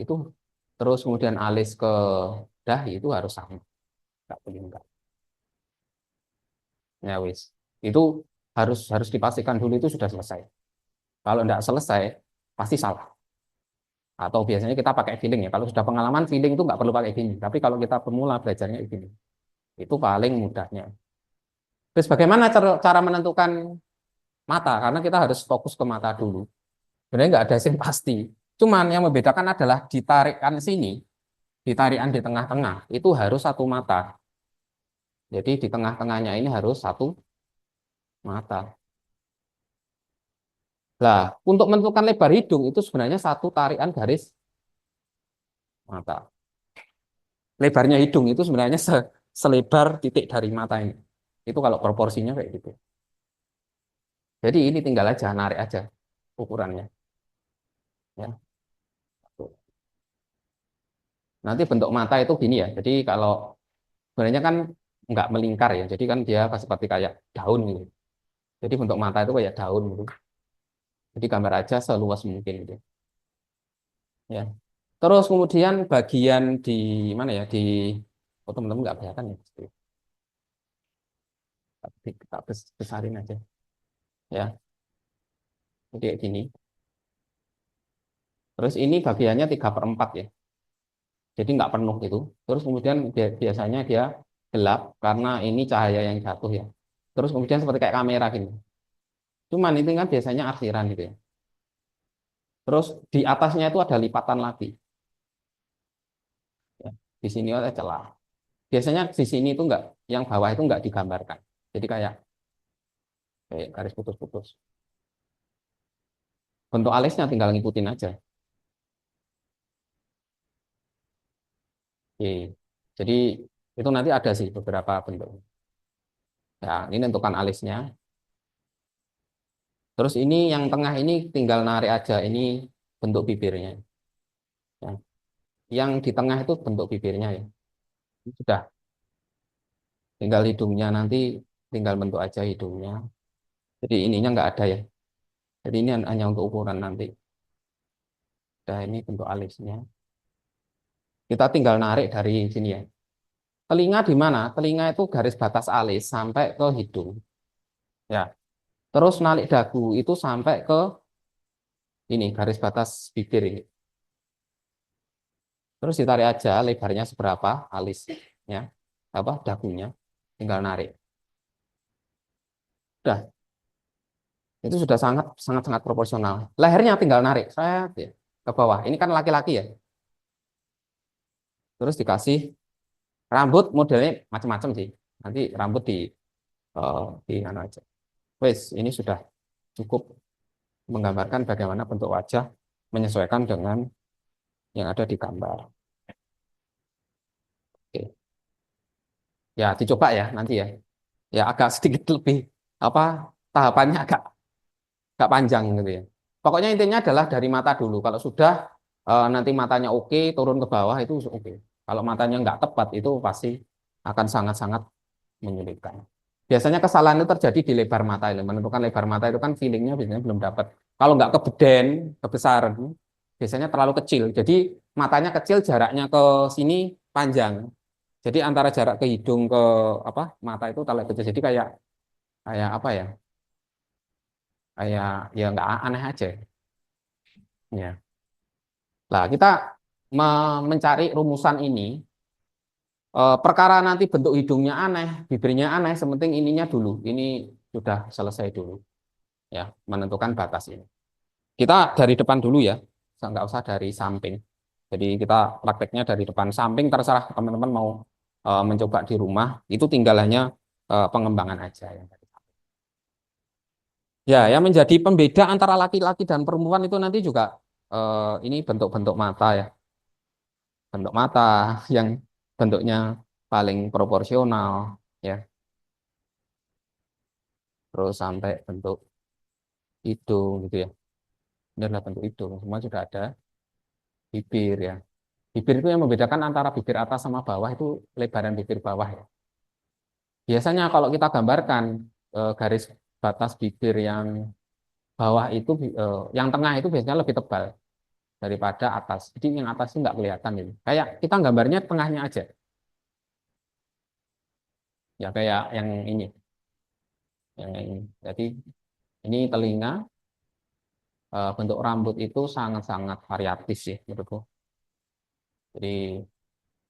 itu terus kemudian alis ke dahi itu harus sama. Enggak boleh enggak. Ya wis. Itu harus dipastikan dulu itu sudah selesai. Kalau enggak selesai, pasti salah. Atau biasanya kita pakai feeling ya. Kalau sudah pengalaman feeling itu nggak perlu pakai gini. Tapi kalau kita pemula belajarnya gini, itu paling mudahnya. Terus bagaimana cara menentukan mata? Karena kita harus fokus ke mata dulu. Sebenarnya nggak ada yang pasti. Cuman yang membedakan adalah ditarikan sini, ditarikan di tengah-tengah, itu harus satu mata. Jadi di tengah-tengahnya ini harus satu mata. Nah, untuk menentukan lebar hidung itu sebenarnya satu tarikan garis mata. Lebarnya hidung itu sebenarnya selebar titik dari mata ini. Itu kalau proporsinya kayak gitu. Jadi ini tinggal aja narik aja ukurannya. Ya. Nanti bentuk mata itu gini ya. Jadi kalau sebenarnya kan nggak melingkar ya. Jadi kan dia seperti kayak daun gitu. Jadi bentuk mata itu kayak daun gitu. Jadi gambar aja seluas mungkin gitu. Ya. Terus kemudian bagian di mana ya? Oh, teman-teman nggak kelihatan ya. Tak besarin aja ya. Jadi kayak gini. Terus ini bagiannya 3/4 ya. Jadi nggak penuh itu. Terus kemudian biasanya dia gelap karena ini cahaya yang jatuh ya. Terus kemudian seperti kayak kamera gini. Cuman itu kan biasanya arsiran gitu ya. Terus di atasnya itu ada lipatan lagi. Ya. Di sini ada celah. Biasanya di sini itu enggak, yang bawah itu enggak digambarkan. Jadi kayak garis putus-putus. Bentuk alisnya tinggal ngikutin aja. Oke. Jadi itu nanti ada sih beberapa bentuk. Ya, ini tentukan alisnya. Terus ini yang tengah ini tinggal narik aja. Ini bentuk bibirnya. Ya. Yang di tengah itu bentuk bibirnya ya. Sudah. Tinggal hidungnya nanti tinggal bentuk aja hidungnya. Jadi ininya nggak ada ya. Jadi ini hanya untuk ukuran nanti. Nah, ini bentuk alisnya. Kita tinggal narik dari sini ya. Telinga di mana? Telinga itu garis batas alis sampai ke hidung. Ya. Terus narik dagu itu sampai ke ini garis batas bibir ini. Terus ditarik aja lebarnya seberapa alisnya, apa dagunya, tinggal narik. Udah. Itu sudah sangat sangat sangat proporsional. Lehernya tinggal narik, saya ke bawah. Ini kan laki-laki ya. Terus dikasih rambut modelnya macam-macam sih. Nanti rambut di anu aja. Wes, ini sudah cukup menggambarkan bagaimana bentuk wajah menyesuaikan dengan yang ada di gambar. Oke. Ya, dicoba ya nanti ya. Ya agak sedikit lebih apa tahapannya agak panjang gitu ya. Pokoknya intinya adalah dari mata dulu. Kalau sudah nanti matanya oke, turun ke bawah itu oke. Kalau matanya nggak tepat itu pasti akan sangat-sangat menyulitkan. Biasanya kesalahan itu terjadi di lebar mata. Menentukan lebar mata itu kan feelingnya biasanya belum dapat. Kalau nggak kebeden, kebesaran, biasanya terlalu kecil. Jadi matanya kecil, jaraknya ke sini panjang. Jadi antara jarak ke hidung ke apa mata itu terlalu kecil. Jadi kayak kayak apa ya? Kayak ya nggak aneh aja. Ya. Nah, kita mencari rumusan ini. Perkara nanti bentuk hidungnya aneh, bibirnya aneh, sementing ininya dulu. Ini sudah selesai dulu. Ya, menentukan batas ini. Kita dari depan dulu ya, nggak usah dari samping. Jadi kita prakteknya dari depan, samping terserah teman-teman mau mencoba di rumah, itu tinggal hanya pengembangan aja yang dari samping. Ya, yang menjadi pembeda antara laki-laki dan perempuan itu nanti juga ini bentuk-bentuk mata ya, bentuk mata yang bentuknya paling proporsional ya, terus sampai bentuk hidung gitu ya. Ini adalah bentuk hidung, semua sudah ada. Bibir ya. Bibir itu yang membedakan antara bibir atas sama bawah itu lebaran bibir bawah ya. Biasanya kalau kita gambarkan garis batas bibir yang bawah itu, yang tengah itu biasanya lebih tebal daripada atas. Jadi yang atas itu nggak kelihatan ini. Kayak kita gambarnya tengahnya aja. Ya kayak yang ini. Yang ini. Jadi ini telinga, bentuk rambut itu sangat-sangat variatif sih menurutku. Jadi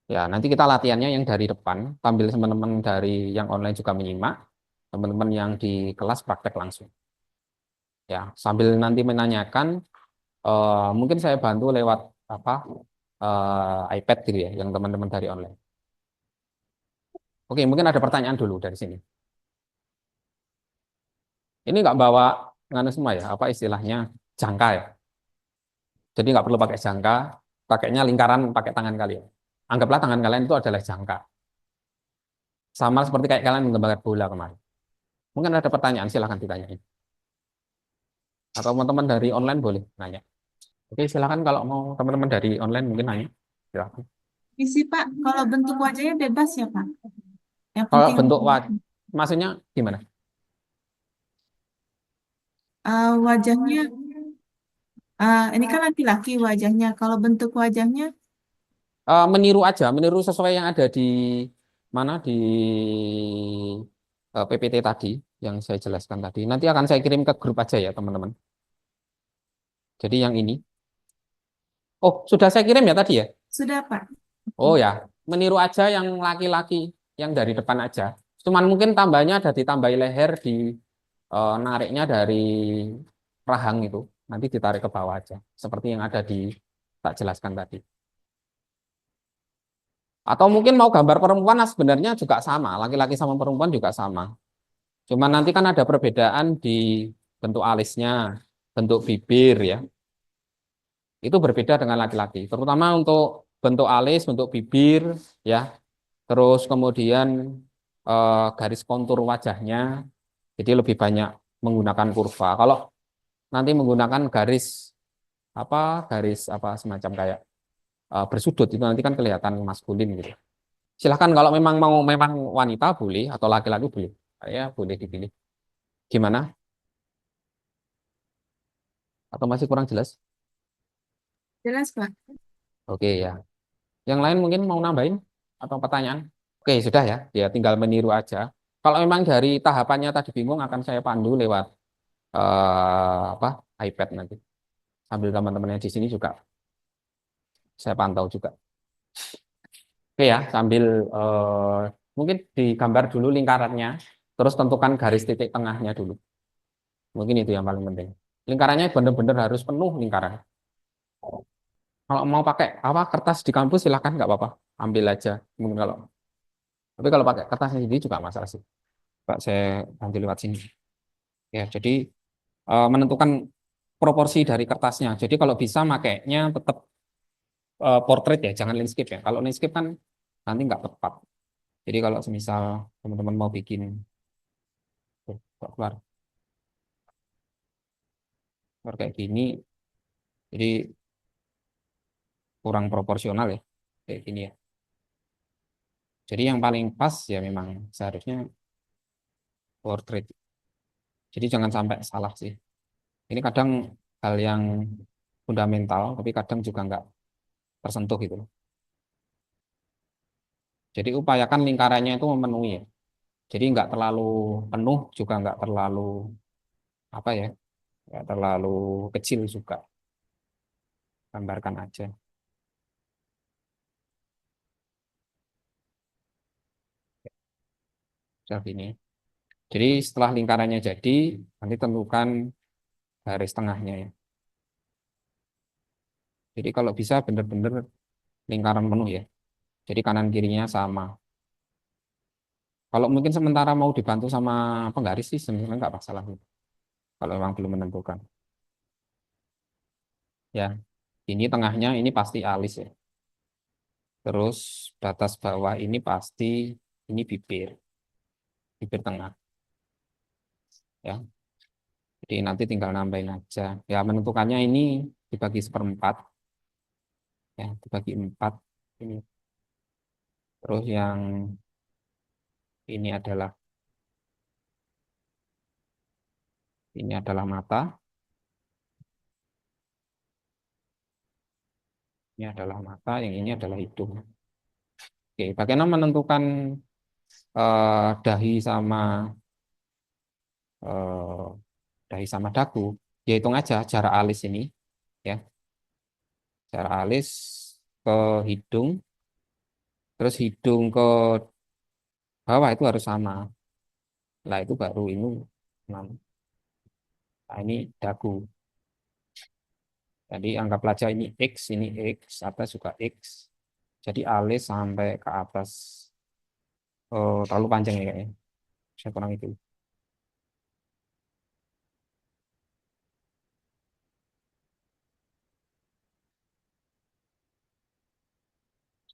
ya, nanti kita latihannya yang dari depan, sambil teman-teman dari yang online juga menyimak, teman-teman yang di kelas praktek langsung. Ya, sambil nanti menanyakan, mungkin saya bantu lewat apa iPad gitu ya, yang teman-teman dari online. Oke, mungkin ada pertanyaan dulu dari sini. Ini nggak bawa nganu semua ya, apa istilahnya jangka ya. Jadi nggak perlu pakai jangka, pakainya lingkaran, pakai tangan kalian. Anggaplah tangan kalian itu adalah jangka. Sama seperti kayak kalian menggambarkan bola kemarin. Mungkin ada pertanyaan, silahkan ditanyain. Atau teman-teman dari online boleh nanya. Oke, silakan kalau mau teman-teman dari online mungkin nanya. Silakan. Isi Pak, kalau bentuk wajahnya bebas ya Pak? Yang Kalau penting bentuk wajah, maksudnya gimana? wajahnya, ini kan laki-laki wajahnya. Kalau bentuk wajahnya, Meniru aja, meniru sesuai yang ada di mana PPT tadi yang saya jelaskan tadi. Nanti akan saya kirim ke grup aja ya teman-teman. Jadi yang ini. Oh, sudah saya kirim ya tadi ya? Sudah, Pak. Oh ya, meniru aja yang laki-laki yang dari depan aja. Cuman mungkin tambahnya ada ditambahi leher di nariknya dari rahang itu. Nanti ditarik ke bawah aja. Seperti yang ada di tak jelaskan tadi. Atau mungkin mau gambar perempuan, nah sebenarnya juga sama. Laki-laki sama perempuan juga sama. Cuman nanti kan ada perbedaan di bentuk alisnya, bentuk bibir ya. Itu berbeda dengan laki-laki. Terutama untuk bentuk alis, bentuk bibir ya. Terus kemudian garis kontur wajahnya. Jadi lebih banyak menggunakan kurva. Kalau nanti menggunakan garis apa semacam kayak bersudut itu nanti kan kelihatan maskulin gitu. Silahkan kalau memang wanita boleh atau laki-laki boleh. Ya boleh dipilih. Gimana? Atau masih kurang jelas? Jelas, Pak. Oke ya. Yang lain mungkin mau nambahin atau pertanyaan? Oke, sudah ya. Ya tinggal meniru aja. Kalau memang dari tahapannya tadi bingung akan saya pandu lewat apa iPad nanti. Sambil teman-temannya di sini juga saya pantau juga. Oke ya, sambil mungkin digambar dulu lingkarannya, terus tentukan garis titik tengahnya dulu. Mungkin itu yang paling penting. Lingkarannya benar-benar harus penuh lingkaran. Kalau mau pakai apa kertas di kampus silahkan nggak apa-apa, ambil aja. Mungkin tapi kalau pakai kertas sendiri juga masalah sih. Pak saya nanti lewat sini. Ya, jadi menentukan proporsi dari kertasnya. Jadi kalau bisa makainya tetap portrait ya, jangan landscape ya. Kalau landscape kan nanti nggak tepat. Jadi kalau semisal teman-teman mau bikin kok keluar kayak gini, jadi kurang proporsional ya, kayak gini ya. Jadi yang paling pas ya memang seharusnya portrait. Jadi jangan sampai salah sih. Ini kadang hal yang fundamental, tapi kadang juga nggak tersentuh gitu. Jadi upayakan lingkarannya itu memenuhi ya. Jadi nggak terlalu penuh, juga nggak terlalu apa ya, nggak terlalu kecil juga. Gambarkan aja. Seperti ini. Jadi setelah lingkarannya jadi, nanti tentukan garis tengahnya ya. Jadi kalau bisa benar-benar lingkaran penuh ya. Jadi kanan kirinya sama. Kalau mungkin sementara mau dibantu sama penggaris sih sebenarnya nggak masalah. Kalau memang belum menentukan. Ya, ini tengahnya ini pasti alis ya. Terus batas bawah ini pasti ini bibir, bibir tengah. Ya, jadi nanti tinggal nambahin aja. Ya menentukannya ini dibagi seperempat. Ya, dibagi empat. Ini. Terus yang ini adalah mata, ini adalah mata, yang ini adalah hidung. Oke, bagaimana menentukan dahi sama eh, dagu? Ya hitung aja jarak alis ini, ya, jarak alis ke hidung, terus hidung ke bawah itu harus sama. Nah itu baru ini. Nah ini dagu. Jadi anggaplah aja ini X, atas juga X. Jadi alis sampai ke atas. Oh, terlalu panjang ya kayaknya. Saya kurang itu.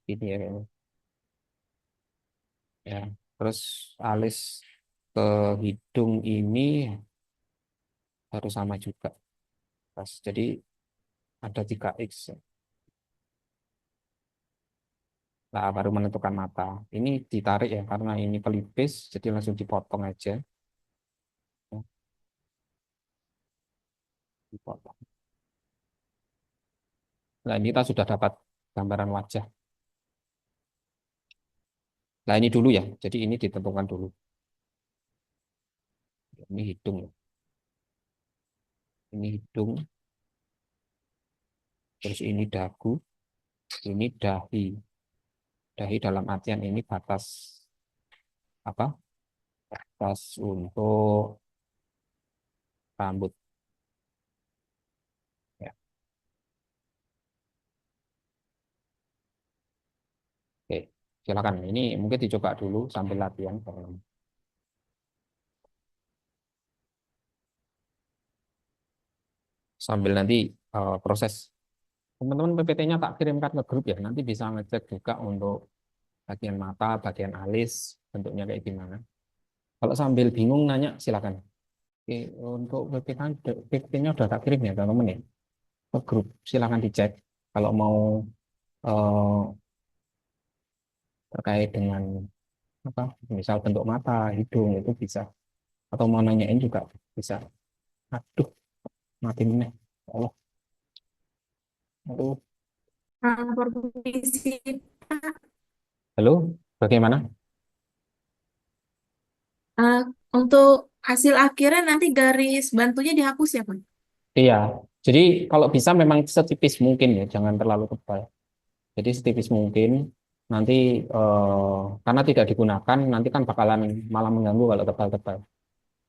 Ini ya kayaknya. Ya. Terus alis ke hidung ini harus sama juga. Pas. Jadi ada 3X. Nah, baru menentukan mata. Ini ditarik ya, karena ini pelipis, jadi langsung dipotong aja. Ya, dipotong. Nah, ini kita sudah dapat gambaran wajah. Nah, ini dulu ya, jadi ini ditentukan dulu. Ini hidung, ini hidung, terus ini dagu, ini dahi. Dahi dalam artian ini batas apa? Batas untuk rambut. Ya. Oke, silakan. Ini mungkin dicoba dulu sambil latihan. Sambil nanti proses. Teman-teman PPT-nya tak kirimkan ke grup ya. Nanti bisa ngecek juga untuk bagian mata, bagian alis, bentuknya kayak gimana. Kalau sambil bingung nanya, silakan. Oke, untuk PPT-nya udah tak kirim ya, teman-teman ya. Ke grup, silakan dicek. Kalau mau eh, terkait dengan apa, misal bentuk mata, hidung itu bisa. Atau mau nanyain juga bisa. Aduh, mati nih. Ya Allah, aduh. Permisi, Pak. Halo, bagaimana? Eh, untuk hasil akhirnya nanti garis bantunya dihapus ya, Pak? Iya, jadi kalau bisa memang setipis mungkin ya, jangan terlalu tebal. Jadi setipis mungkin, nanti karena tidak digunakan, nanti kan bakalan malah mengganggu kalau tebal-tebal.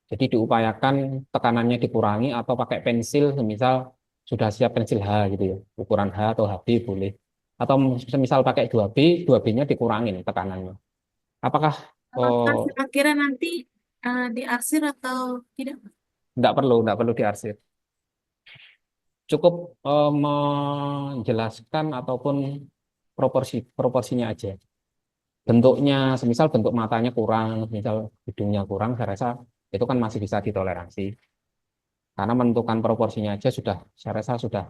Jadi diupayakan tekanannya dikurangi atau pakai pensil, semisal sudah siap pensil H gitu ya, ukuran H atau HB boleh. Atau semisal pakai 2B, 2B-nya dikurangin tekanannya. Apakah Kalau eh, hasil akhirnya nanti diarsir atau tidak, Pak? enggak perlu diarsir. Cukup menjelaskan ataupun proporsinya aja. Bentuknya, semisal bentuk matanya kurang, misal hidungnya kurang, saya rasa itu kan masih bisa ditoleransi. Karena menentukan proporsinya aja sudah, saya rasa sudah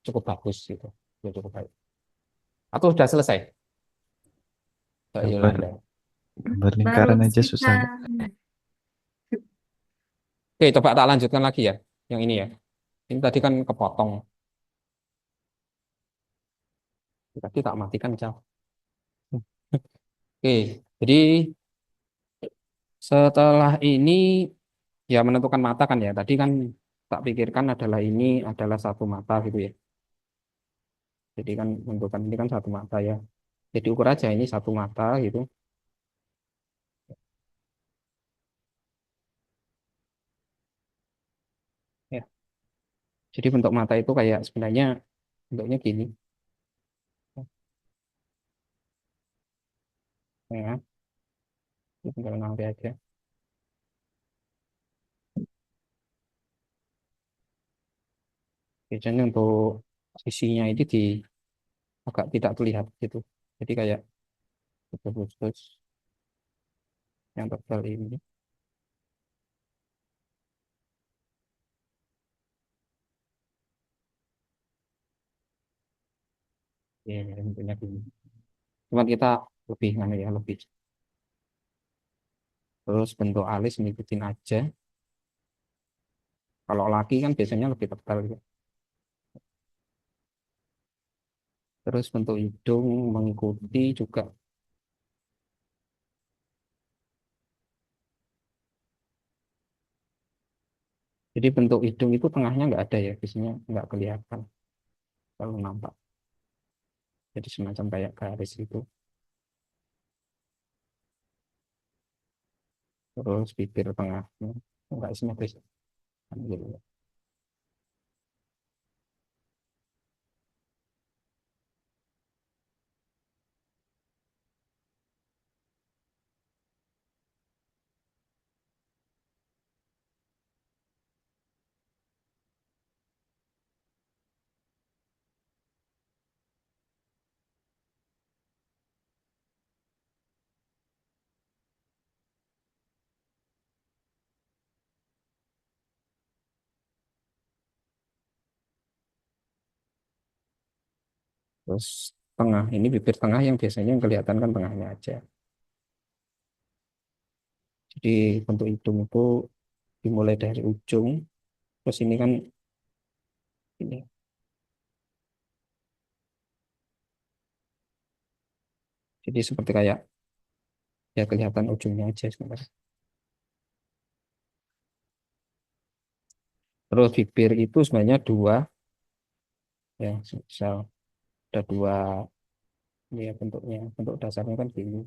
cukup bagus gitu, sudah cukup baik. Atau sudah selesai, Mbak Gambar Yolanda? gambar Baru lingkaran aja sisa. susah, Pak. Oke, coba tak lanjutkan lagi ya, yang ini ya. Ini tadi kan kepotong, tadi tak matikan, Cal. Oke, jadi setelah ini ya menentukan mata kan ya. Tadi kan tak pikirkan adalah ini adalah satu mata gitu ya. Jadi kan menentukan ini kan satu mata ya. Jadi ukur aja ini satu mata gitu. Ya. Jadi bentuk mata itu kayak sebenarnya bentuknya gini. Ya, ini tinggal nanti aja. Biasanya untuk sisinya ini di agak tidak terlihat gitu. Jadi kayak khusus yang tebal ini. Ya, ya, bentuknya gini. Cuma kita lebih mana ya lebih. Terus bentuk alis ngikutin aja. Kalau laki kan biasanya lebih tebal gitu. Terus bentuk hidung mengikuti juga. Jadi bentuk hidung itu tengahnya nggak ada ya, biasanya nggak kelihatan kalau nampak. Jadi semacam kayak garis itu. Terus bibir tengahnya nggak simetris. Kan gitu ya. Terus tengah ini bibir tengah yang biasanya yang kelihatan kan tengahnya aja. Jadi bentuk hidung itu dimulai dari ujung. Terus ini kan ini. Jadi seperti kayak ya kelihatan ujungnya aja sebenarnya. Terus bibir itu sebenarnya dua, ya, misal ada dua, ya bentuknya, bentuk dasarnya kan gini.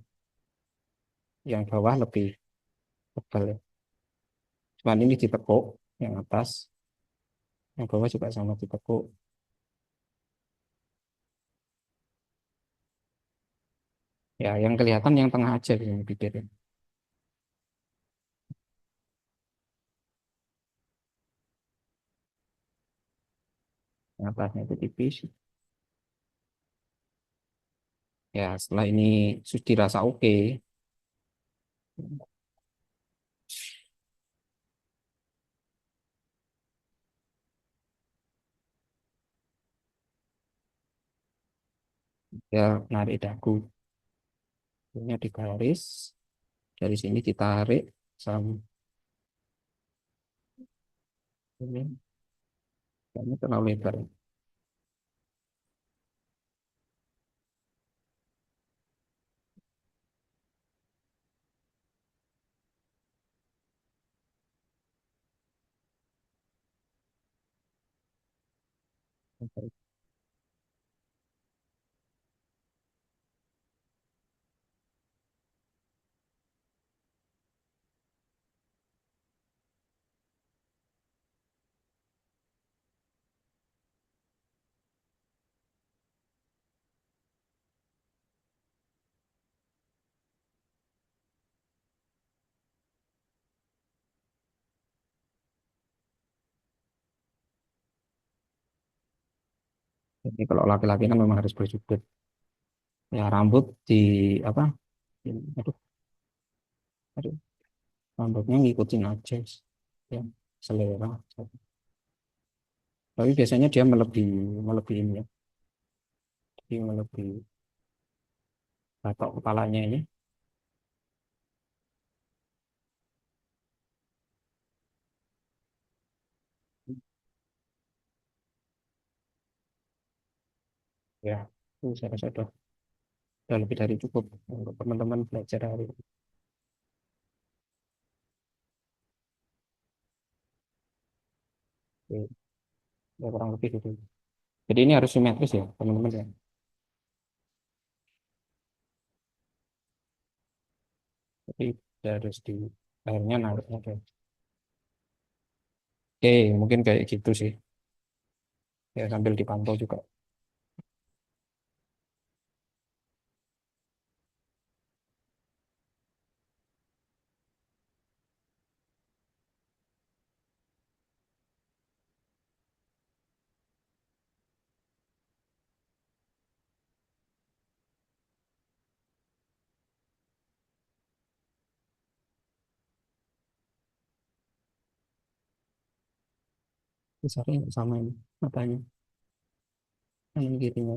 Yang bawah lebih tebal ya. Cuman ini ditekuk, yang atas, yang bawah juga sama ditekuk. Ya, yang kelihatan yang tengah aja yang bibirnya. Yang atasnya itu tipis. Ya, setelah ini sudah dirasa oke, ya narik dagu. Ini di garis, dari sini ditarik sama ini terlalu lebar. Jadi kalau laki-laki kan memang harus berjubir. Ya rambut di apa? Aduh, aduh, rambutnya ngikutin aja, ya selera. Tapi biasanya dia melebihi, melebihi ini ya, jadi melebihi batok kepalanya ini. Ya, itu saya rasa udah lebih dari cukup untuk teman-teman belajar hari ini. Oke, ya kurang lebih gitu. Jadi ini harus simetris ya, teman-teman ya. Jadi harus di akhirnya narik. Oke, mungkin kayak gitu sih. Ya sambil dipantau juga. Besarnya sama ini matanya. Ini kirinya.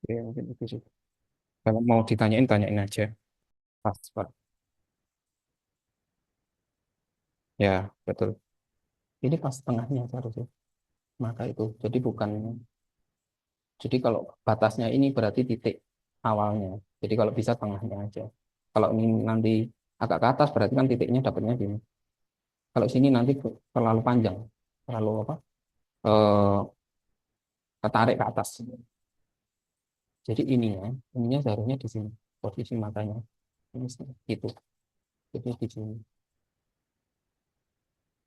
Ya mungkin itu sih. Kalau mau ditanyain, tanyain aja. Pas, Pak. Ya, betul. Ini pas tengahnya harusnya. maka itu. Jadi kalau batasnya ini berarti titik awalnya. Jadi kalau bisa tengahnya aja. Kalau ini nanti agak ke atas berarti kan titiknya dapatnya gini. Kalau sini nanti terlalu panjang, terlalu apa? Eh, Ketarik ke atas. Jadi ininya seharusnya di sini, posisi matanya. Ini itu. Jadi di sini.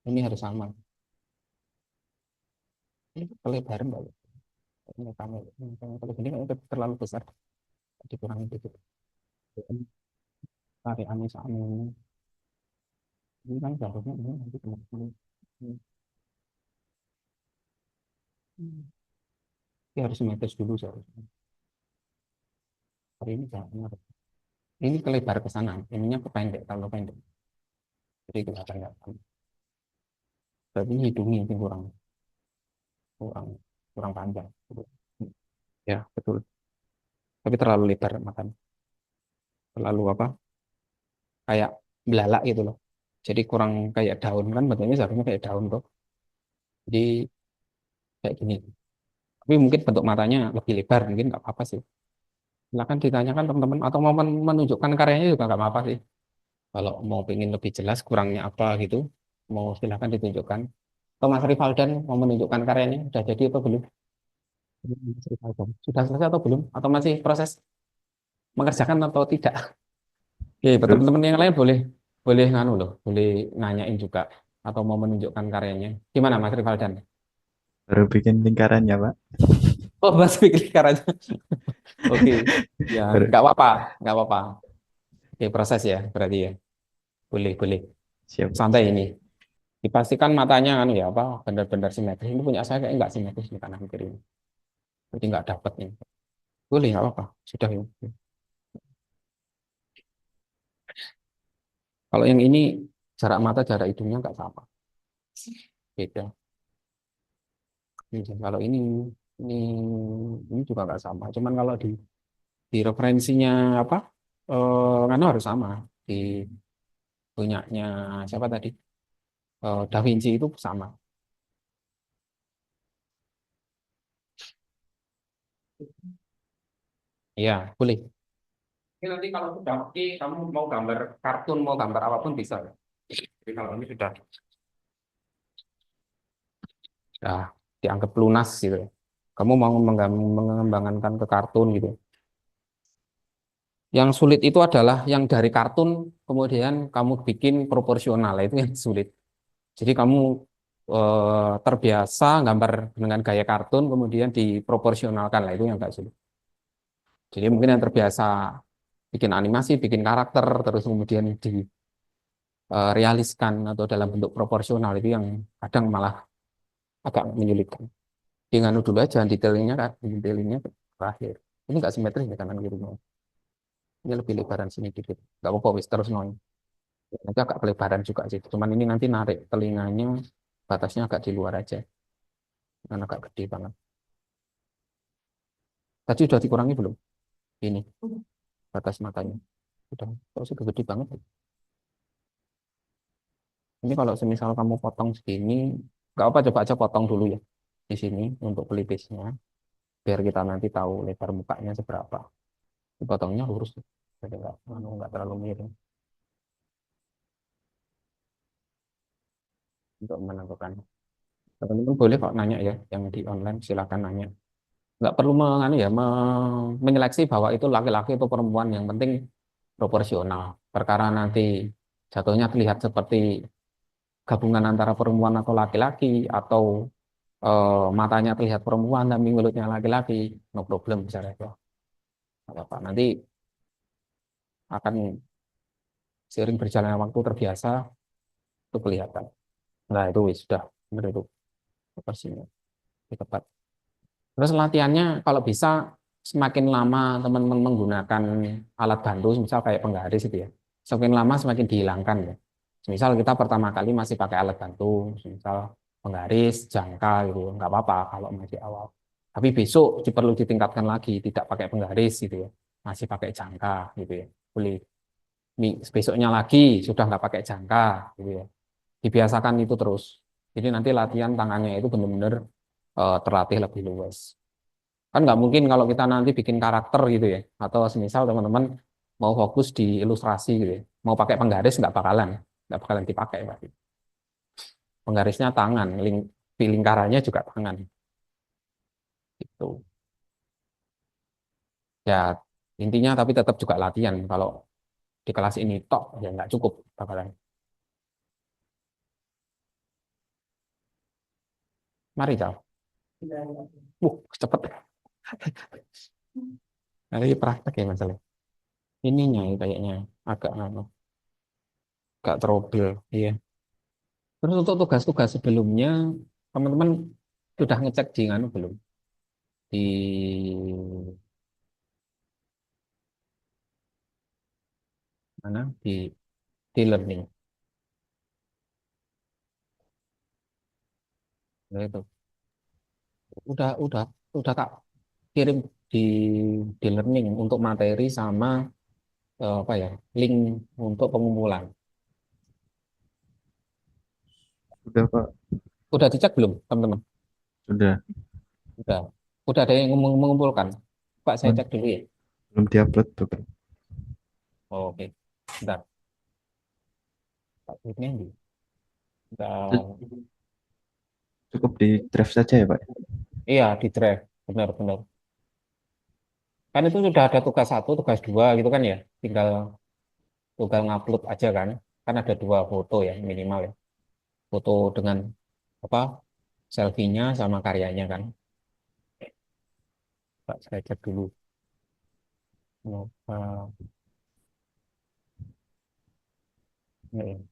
Ini harus sama. Ini kelebaran Mbak. Ini kalau gini kan terlalu besar. Dikurangin dikit. Tarik anis ini. Ini kan seharusnya ini nanti kena dulu. Ini harus simetris dulu seharusnya. Hari ini jangan. Ini kelebar ke sana. Ininya kependek, terlalu pendek. Jadi kelihatan nggak. Berarti ini hidungnya yang kurang kurang kurang panjang. Ya betul. Tapi terlalu lebar makan. Terlalu apa? Kayak belalak gitu loh. Jadi kurang kayak daun kan bentuknya seharusnya kayak daun tuh. Jadi kayak gini. Tapi mungkin bentuk matanya lebih lebar mungkin nggak apa-apa sih. Silakan ditanyakan teman-teman atau mau menunjukkan karyanya juga nggak apa-apa sih. Kalau mau pengen lebih jelas kurangnya apa gitu, mau silakan ditunjukkan. Atau Mas Rivaldan mau menunjukkan karyanya sudah jadi atau belum? Mas Rivaldan. Sudah selesai atau belum? Atau masih proses mengerjakan atau tidak? Oke, buat Terus teman-teman yang lain boleh boleh nganu loh, boleh nanyain juga atau mau menunjukkan karyanya. Gimana Mas Rivaldan? baru bikin lingkarannya, Pak. Oh, Mas bikin karyanya. Oke, ya Baru nggak apa-apa. Oke, proses ya, berarti ya. Boleh. siap. Santai ini. Dipastikan matanya kan ya apa benar-benar simetris. Ini punya saya kayak nggak simetris di kanan kiri. Jadi nggak dapat nih. Boleh nggak apa-apa. Sudah ya. Kalau yang ini jarak mata, jarak hidungnya nggak sama. Beda. Kalau ini ini juga nggak sama. Cuman kalau di referensinya apa? Kan harus sama. Di punyanya siapa tadi? Da Vinci itu sama. Iya, boleh. Ini nanti kalau sudah oke, kamu mau gambar kartun, mau gambar apapun bisa. Jadi kalau ini sudah dianggap lunas gitu. Kamu mau mengembangkan ke kartun gitu. Yang sulit itu adalah yang dari kartun kemudian kamu bikin proporsional, itu yang sulit. Jadi kamu terbiasa gambar dengan gaya kartun kemudian diproporsionalkan lah itu yang agak sulit. Jadi mungkin yang terbiasa bikin animasi, bikin karakter, terus kemudian direaliskan atau dalam bentuk proporsional itu yang kadang malah agak menyulitkan. Dengan dulu aja detailingnya terakhir. Ini nggak simetris ya kanan kirinya. Ini lebih lebaran sini dikit. Nggak apa-apa wis terus noy. Nanti agak kelebaran juga sih. Cuman ini nanti narik telinganya batasnya agak di luar aja. Karena agak gede banget. Tadi sudah dikurangi belum? Ini batas matanya. Sudah. Kok sih gede banget. Ini kalau semisal kamu potong segini, nggak apa coba aja potong dulu ya di sini untuk pelipisnya, biar kita nanti tahu lebar mukanya seberapa. Potongnya lurus, jadi nggak terlalu miring untuk menentukan. Teman-teman boleh kok nanya ya, yang di online silakan nanya. Nggak perlu ya, menyeleksi bahwa itu laki-laki atau perempuan, yang penting proporsional. Perkara nanti jatuhnya terlihat seperti gabungan antara perempuan atau laki-laki, atau matanya terlihat perempuan tapi mulutnya laki-laki, no problem bisa aja. Nggak apa-apa. Nanti akan seiring berjalannya waktu terbiasa itu kelihatan. Nah itu sudah benar itu proporsinya di tepat. Terus latihannya kalau bisa semakin lama teman-teman menggunakan alat bantu, misal kayak penggaris itu ya, semakin lama semakin dihilangkan ya. Misal kita pertama kali masih pakai alat bantu, misal penggaris, jangka gitu, nggak apa-apa kalau masih awal. Tapi besok perlu ditingkatkan lagi, tidak pakai penggaris gitu ya, masih pakai jangka gitu ya. Boleh. Besoknya lagi sudah nggak pakai jangka gitu ya. Dibiasakan itu terus. Jadi nanti latihan tangannya itu benar-benar terlatih lebih luas. Kan nggak mungkin kalau kita nanti bikin karakter gitu ya, atau semisal teman-teman mau fokus di ilustrasi gitu ya, mau pakai penggaris nggak bakalan dipakai pasti. Penggarisnya tangan, lingkarannya juga tangan gitu. Ya intinya tapi tetap juga latihan. Kalau di kelas ini tok ya nggak cukup bakalan. Mari Cal. Cepet. Nanti praktek ya masalah. Ininya ya kayaknya agak trouble. Iya. Terus untuk tugas-tugas sebelumnya, teman-teman sudah ngecek di nganu belum? Di mana? Di learning. Nah, itu. Udah Kak kirim di di learning untuk materi sama apa ya? Link untuk pengumpulan. Sudah Pak, Udah dicek belum, teman-teman? sudah. Udah. Udah ada yang mengumpulkan. Pak, saya Cuman cek dulu ya. belum diupload tuh Pak. Oh, oke. Bentar. Pak, ini di. Itu Bentar. cukup di draft saja ya Pak. Iya, di drive. Benar-benar. Kan itu sudah ada tugas satu, tugas dua gitu kan ya. Tinggal tinggal ngupload aja kan. Kan ada dua foto ya minimal ya. Foto dengan apa selfie-nya sama karyanya kan. Pak, saya cek dulu. Apa, ini.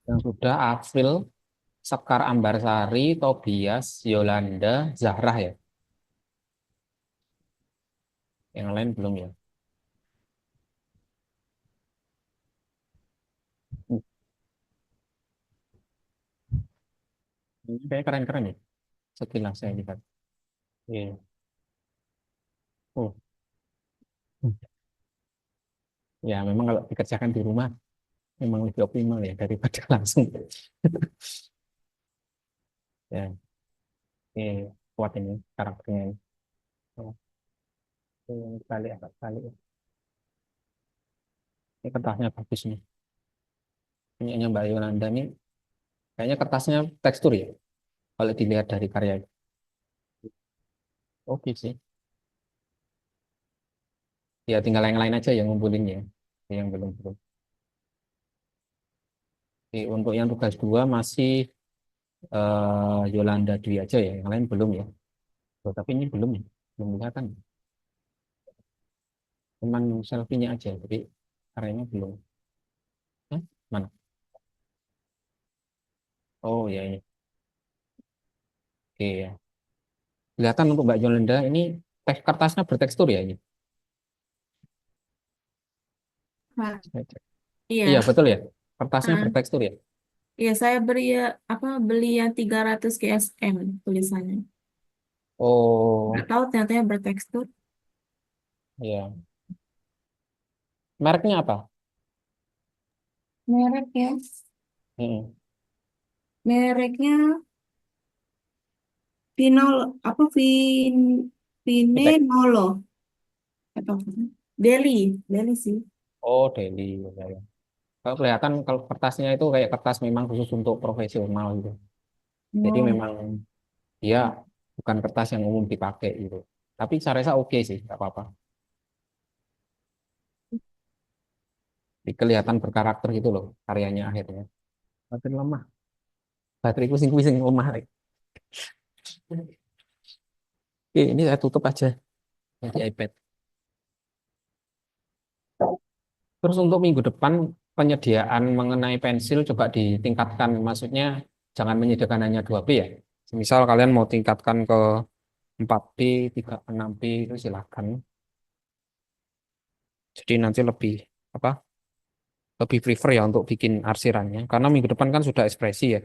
Yang sudah Afril, Sekar Ambarsari, Tobias, Yolanda, Zahrah ya. Yang lain belum ya. Ini kayak keren-keren ya. Sekilas saya lihat. Iya. Oh. Ya memang kalau dikerjakan di rumah memang lebih optimal ya daripada langsung. Ya, ini kuat ini karakternya. Oh, ini kali apa kali. Ini kertasnya bagus nih. Punyanya Mbak Yolanda nih. Kayaknya kertasnya tekstur ya. Kalau dilihat dari karya. Oke sih. Ya tinggal yang lain aja yang ngumpulinnya. Yang belum belum. Oke, untuk yang tugas dua masih Yolanda Dwi aja ya. Yang lain belum ya. Oh, tapi ini belum ya. Belum kelihatan. Cuman selfie-nya aja. Jadi karyanya belum. Hah? Mana? Oh ya ini. Oke ya. Kelihatan untuk Mbak Yolanda ini teks kertasnya bertekstur ya ini. Pak. Saya cek. Iya, Iya betul ya. Kertasnya ah, bertekstur ya. iya saya beli yang 300 GSM tulisannya. Nggak Oh tahu ternyata bertekstur. iya. Mereknya apa? Mereknya, Hmm. mereknya Vinol apa Vitek. Vinemolo atau Deli, Deli sih. Oh Daily. Ya, ya. Kalau kelihatan kalau kertasnya itu kayak kertas memang khusus untuk profesional gitu. Jadi Oh, memang dia bukan kertas yang umum dipakai gitu. Tapi saya rasa oke sih, nggak apa-apa. Jadi kelihatan berkarakter gitu loh karyanya akhirnya. Makin lemah. Baterai pusing-pusing lemah. Oke, ini saya tutup aja di iPad. Terus untuk minggu depan penyediaan mengenai pensil coba ditingkatkan. Maksudnya jangan menyediakan hanya 2B ya. Misal kalian mau tingkatkan ke 4B, 6B itu silakan. Jadi nanti lebih apa? Lebih prefer ya untuk bikin arsirannya karena minggu depan kan sudah ekspresi ya.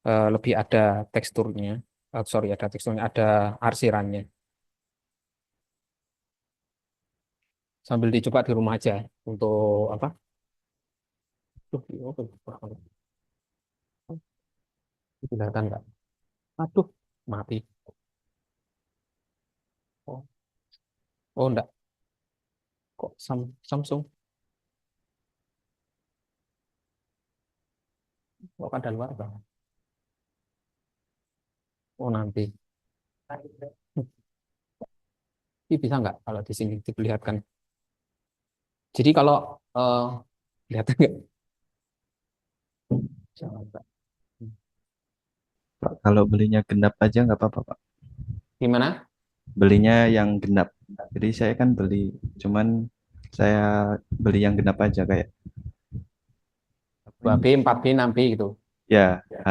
Lebih ada teksturnya. Sorry, ada teksturnya, ada arsirannya. Sambil dicoba di rumah aja untuk apa? Tuh, kelihatan nggak? Aduh, mati. Oh, oh enggak. Kok Samsung? Kok ada luar bang? Oh nanti. Ini bisa nggak kalau di sini diperlihatkan? Jadi kalau eh kelihatan nggak? Jangan, Pak. Pak, kalau belinya genap aja nggak apa-apa, Pak. Gimana? Belinya yang genap. Jadi saya kan beli, cuman saya beli yang genap aja kayak apa 2B, ini? 4B, 6B gitu. Ya, H,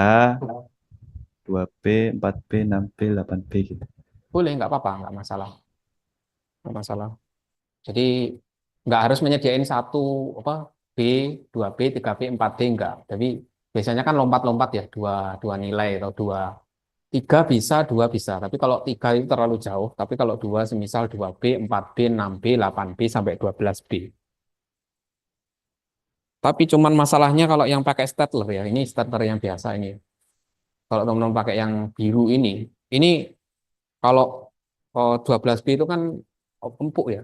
2B, 4B, 6B, 8B gitu. Boleh, nggak apa-apa, nggak masalah. Nggak masalah. Jadi nggak harus menyediain satu apa B, 2B, 3B, 4B enggak. Tapi biasanya kan lompat-lompat ya, dua nilai atau tiga bisa, dua bisa. Tapi kalau tiga itu terlalu jauh. Tapi kalau dua, semisal 2B, 4B, 6B, 8B sampai 12B. Tapi cuman masalahnya kalau yang pakai stapler ya, ini stapler yang biasa ini. Kalau teman-teman pakai yang biru ini kalau 12B itu kan empuk ya.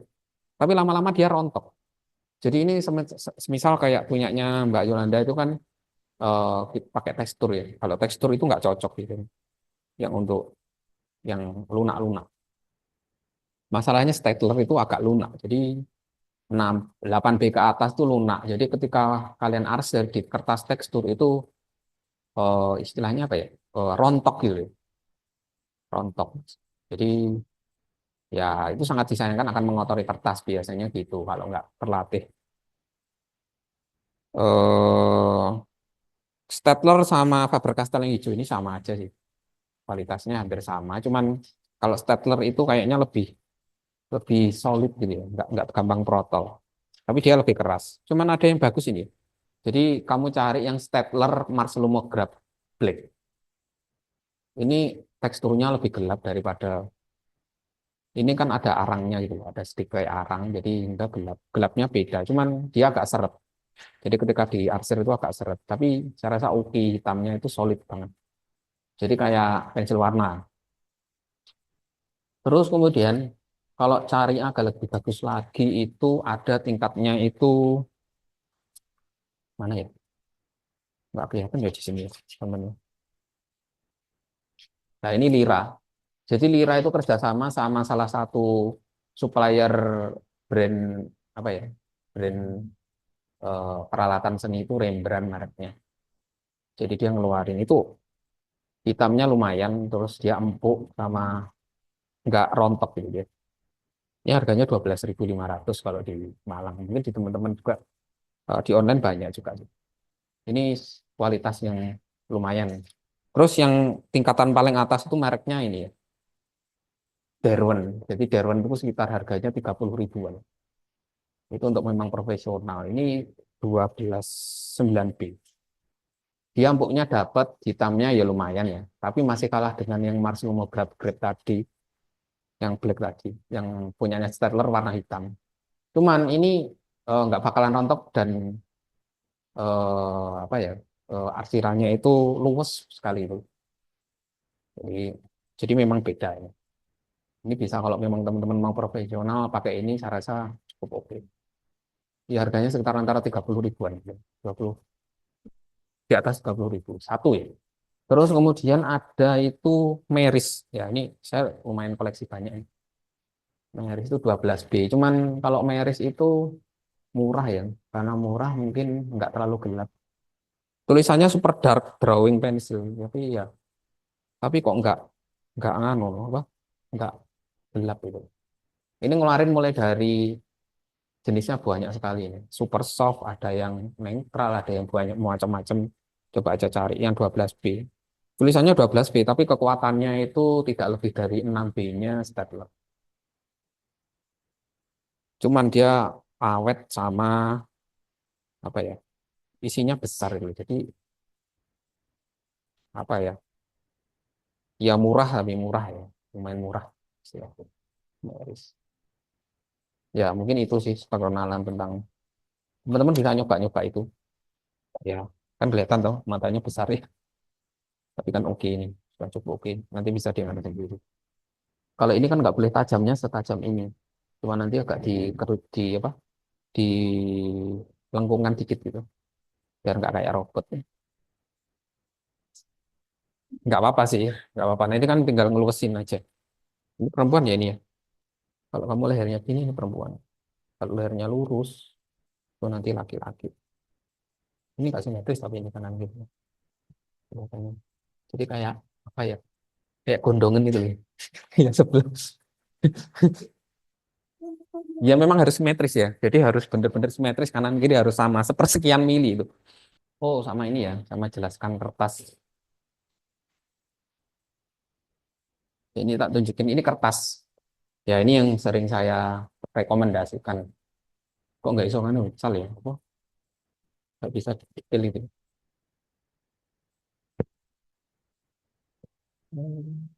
Tapi lama-lama dia rontok. Jadi ini semisal kayak punyanya Mbak Yolanda itu kan pakai tekstur ya. Kalau tekstur itu nggak cocok gitu. Yang untuk yang lunak-lunak. Masalahnya stapler itu agak lunak. Jadi 6, 8B ke atas itu lunak. Jadi ketika kalian arsir di kertas tekstur itu istilahnya apa ya? Rontok gitu. Rontok. Jadi ya itu sangat disayangkan akan mengotori kertas biasanya gitu kalau nggak terlatih. Eh Stapler sama Faber-Castell yang hijau ini sama aja sih. Kualitasnya hampir sama. Cuman kalau stapler itu kayaknya lebih lebih solid gitu ya. Nggak gampang protol. Tapi dia lebih keras. Cuman ada yang bagus ini. Jadi kamu cari yang stapler Marcelumograph Black. Ini teksturnya lebih gelap daripada ini kan ada arangnya gitu, ada sedikit kayak arang, jadi enggak gelap. Gelapnya beda, cuman dia agak seret. Jadi ketika di arsir itu agak seret. Tapi saya rasa uki hitamnya itu solid banget. Jadi kayak pensil warna. Terus kemudian kalau cari agak lebih bagus lagi itu ada tingkatnya itu mana ya? Nggak kelihatan ya di sini ya, teman. Nah ini Lira. Jadi Lira itu kerjasama sama salah satu supplier brand apa ya? Brand peralatan seni itu Rembrandt mereknya. Jadi dia ngeluarin itu hitamnya lumayan, terus dia empuk sama nggak rontok gitu dia. Ini harganya 12.500 kalau di Malang. Mungkin di teman-teman juga di online banyak juga. Ini kualitas yang lumayan. Terus yang tingkatan paling atas itu mereknya ini ya, Derwent. Jadi Derwent itu sekitar harganya 30 ribuan. Itu untuk memang profesional. Ini 12.9B. Dia empuknya dapat, hitamnya ya lumayan ya. Tapi masih kalah dengan yang Mars Lumograph Grade tadi, yang black tadi, yang punyanya Staedtler warna hitam. Cuman ini nggak bakalan rontok dan apa ya, arsirannya itu luwes sekali itu. Jadi, jadi memang beda ya. Ini bisa kalau memang teman-teman mau profesional pakai ini, saya rasa cukup oke. Ya, harganya sekitar antara 30 ribuan, ya. 20 di atas 30 ribu satu ya. Terus kemudian ada itu Meris. Ya, ini saya lumayan koleksi banyak. Meris itu 12B. Cuman kalau Meris itu murah ya. Karena murah mungkin nggak terlalu gelap. Tulisannya super dark drawing pencil. Tapi kok nggak nganu apa? Nggak gelap itu. Ini ngeluarin mulai dari jenisnya banyak sekali ini. Super soft, ada yang netral, ada yang banyak macam-macam. Coba aja cari yang 12B. Tulisannya 12B, tapi kekuatannya itu tidak lebih dari 6B-nya stapler. Cuman dia awet sama apa ya, isinya besar gitu. Jadi apa ya, ya murah tapi murah ya, lumayan murah istilahnya. Baris. Ya mungkin itu sih perkenalan tentang, teman-teman bisa nyoba-nyoba itu. Ya kan kelihatan toh matanya besar ya, tapi kan oke ini sudah cukup oke. Nanti bisa diambil sendiri. Kalau ini kan nggak boleh tajamnya setajam ini. Cuma nanti agak dikerut di apa? Di lengkungan dikit gitu. Biar nggak kayak robot. Nggak apa-apa sih, nggak apa-apa. Nanti kan tinggal ngeluasin aja. Ini perempuan ya ini ya. Kalau kamu lehernya gini ini perempuan. Kalau lehernya lurus, itu nanti laki-laki. Ini nggak simetris tapi ini kanan gitu. Kelihatannya. Jadi kayak apa ya? Kayak gondongan gitu ya. Yang sebelah. Ya memang harus simetris ya. Jadi harus benar-benar simetris kanan kiri harus sama. Sepersekian mili itu. Oh sama ini ya, sama jelaskan kertas. Ini tak tunjukin, ini kertas. Ya ini yang sering saya rekomendasikan. Kok nggak iso kan? Salah ya? Apa? Nggak bisa detail itu. Hmm.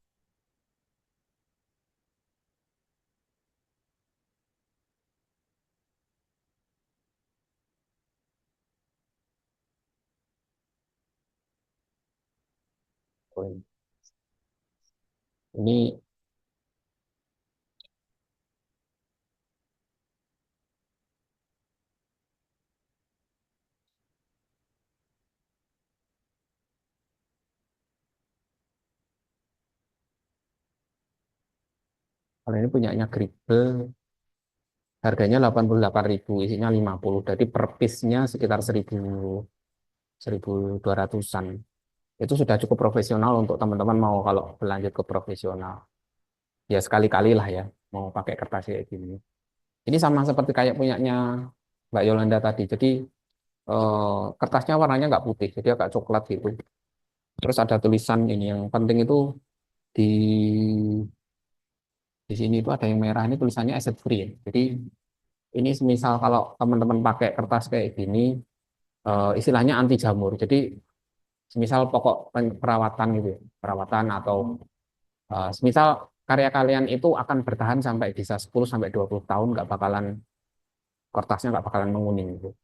Ini kalau ini punyanya Gribble, harganya 88.000, isinya 50. Jadi per piece-nya sekitar 1.200-an. Itu sudah cukup profesional untuk teman-teman mau kalau berlanjut ke profesional. Ya sekali-kali lah ya, mau pakai kertas kayak gini. Ini sama seperti kayak punyanya Mbak Yolanda tadi. Jadi kertasnya warnanya nggak putih, jadi agak coklat gitu. Terus ada tulisan ini yang penting itu di di sini itu ada yang merah ini tulisannya acid free ya. Jadi ini misal kalau teman-teman pakai kertas kayak gini, istilahnya anti jamur. Jadi misal pokok perawatan gitu ya, perawatan atau misal karya kalian itu akan bertahan sampai bisa 10 sampai 20 tahun nggak bakalan, kertasnya nggak bakalan menguning gitu.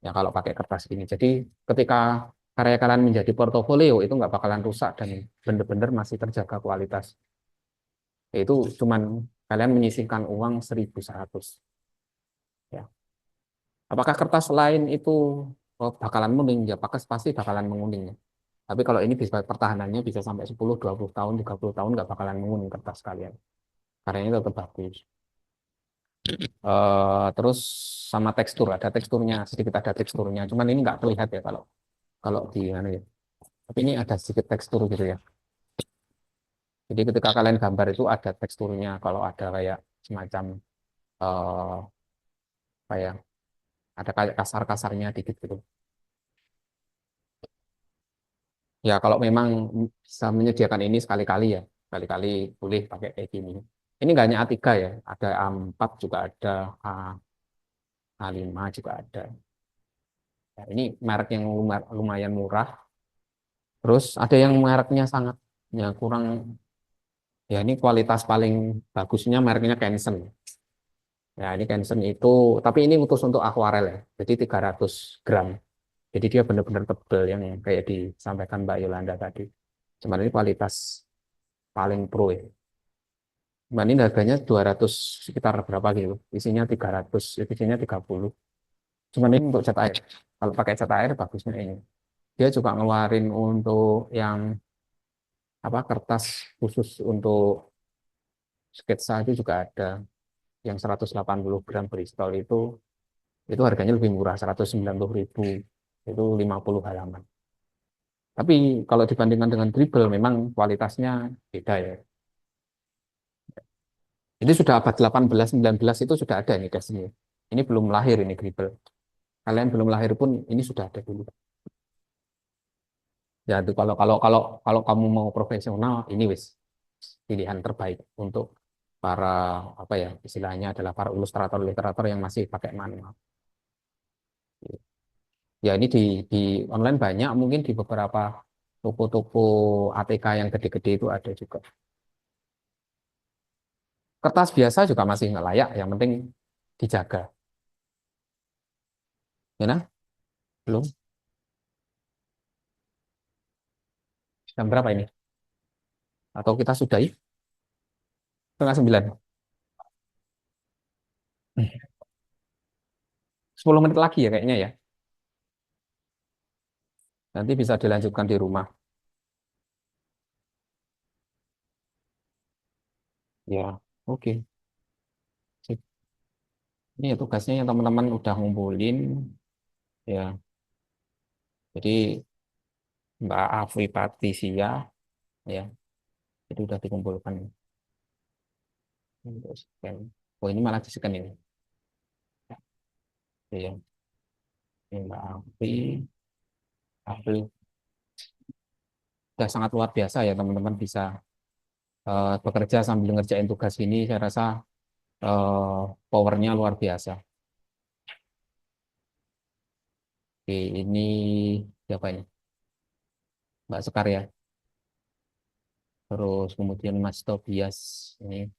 Ya kalau pakai kertas gini. Jadi ketika karya kalian menjadi portofolio itu nggak bakalan rusak dan benar-benar masih terjaga kualitas. Itu cuman kalian menyisihkan uang 1.100 ya. Apakah kertas lain itu bakalan menguning? Ya pasti bakalan menguning ya. Tapi kalau ini bisa pertahanannya bisa sampai 10, 20 tahun, 30 tahun nggak bakalan menguning kertas kalian. Karyanya tetap bagus. Terus sama tekstur, ada teksturnya, sedikit ada teksturnya. Cuman ini nggak terlihat ya kalau kalau di mana ya. Tapi ini ada sedikit tekstur gitu ya. Jadi ketika kalian gambar itu ada teksturnya. Kalau ada kayak semacam eh, apa ya, ada kayak kasar-kasarnya dikit gitu. Ya kalau memang bisa menyediakan ini sekali-kali ya, sekali-kali boleh pakai kayak gini. Ini nggak hanya A3 ya, ada A4 juga ada, A5 juga ada. Ya, ini merek yang lumayan murah. Terus ada yang mereknya sangat ya kurang, ya ini kualitas paling bagusnya mereknya Canson. Ya ini Canson itu, tapi ini khusus untuk akuarel ya, jadi 300 gram. Jadi dia benar-benar tebal yang kayak disampaikan Mbak Yolanda tadi. Cuman ini kualitas paling pro ya. Cuman ini harganya 200 sekitar berapa gitu. Isinya 300, isinya 30. Cuman ini untuk cat air. Kalau pakai cat air bagusnya ini. Dia juga ngeluarin untuk yang apa kertas khusus untuk sketsa itu juga ada yang 180 gram Bristol itu harganya lebih murah 190.000, itu 50 halaman. Tapi kalau dibandingkan dengan dribble memang kualitasnya beda ya. Ini sudah abad 18 19 itu sudah ada ini dasnya. Ini belum lahir ini dribble. Kalian belum lahir pun ini sudah ada dulu. Ya itu kalau kalau kalau kalau kamu mau profesional ini wis pilihan terbaik untuk para apa ya istilahnya adalah para ilustrator yang masih pakai manual. Ya ini di online banyak, mungkin di beberapa toko-toko ATK yang gede-gede itu ada juga. Kertas biasa juga masih nggak layak, yang penting dijaga. Ya nah, belum. Jam berapa ini? Atau kita sudahi? 8:30. 10 menit lagi ya kayaknya ya. Nanti bisa dilanjutkan di rumah. Ya, oke. Sip. Ini ya tugasnya yang teman-teman udah ngumpulin. Ya, jadi Mbak Afri Patisia, ya, itu udah dikumpulkan. Untuk scan. Oh ini malah di scan ini. Ya, ini Mbak Afri udah sangat luar biasa ya teman-teman bisa bekerja sambil ngerjain tugas ini. Saya rasa eh, powernya luar biasa. Oke, ini siapa ini? Mbak Sekar ya. Terus kemudian Mas Tobias ini,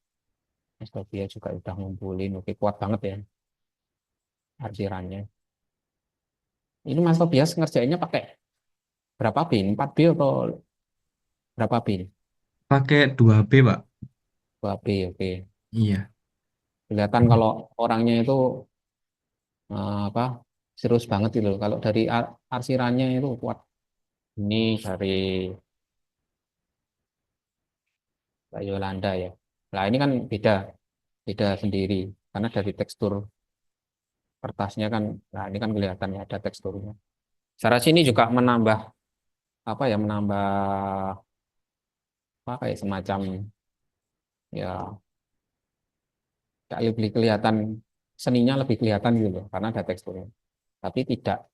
Mas Tobias juga udah ngumpulin. Oke, kuat banget ya arsirannya. Ini Mas Tobias ngerjainnya pakai berapa bin? 4B atau berapa bin? Pakai 2B, Pak. 2B, oke. Iya. Kelihatan kalau orangnya itu apa serius banget itu. Kalau dari arsirannya itu kuat. Ini dari Mbak Yolanda ya. Nah ini kan beda, beda sendiri karena dari tekstur kertasnya kan, nah ini kan kelihatan ya ada teksturnya. Cara sini juga menambah apa ya, menambah apa kayak semacam ya lebih kelihatan seninya lebih kelihatan gitu loh, karena ada teksturnya. Tapi tidak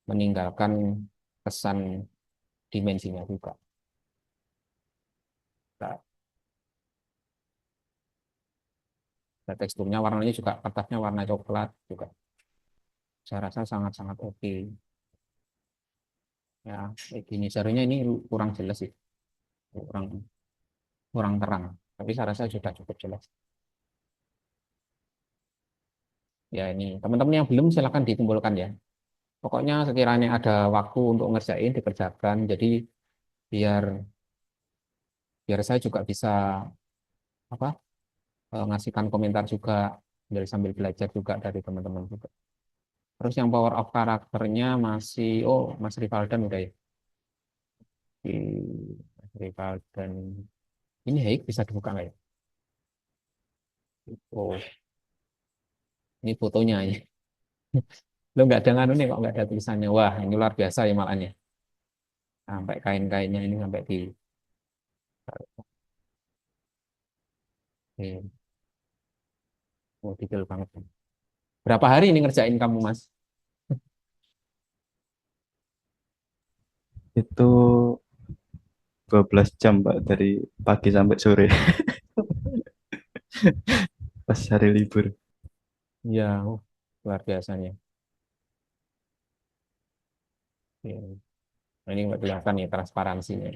meninggalkan kesan dimensinya juga. Nah, ada teksturnya, warnanya juga kertasnya warna coklat juga. Saya rasa sangat-sangat oke. Ya, kayak gini seharusnya ini kurang jelas sih, kurang kurang terang. Tapi saya rasa sudah cukup jelas. Ya ini teman-teman yang belum silakan dikumpulkan ya. Pokoknya sekiranya ada waktu untuk ngerjain dikerjakan. Jadi biar biar saya juga bisa apa ngasihkan komentar juga dari sambil belajar juga dari teman-teman juga. Terus yang power of karakternya masih Mas Rivaldan udah ya. Di Mas Rivaldan ini Haik bisa dibuka nggak ya? Oh, ini fotonya ya. Lo nggak ada nganu nih kok nggak ada tulisannya. Wah, ini luar biasa ya malahnya. Sampai kain-kainnya ini sampai di oh, detail banget. Berapa hari ini ngerjain kamu, Mas? Itu 12 jam, Pak, dari pagi sampai sore pas hari libur. Ya, luar biasanya. Ya. Nah, ini nggak kelihatan nih transparansinya.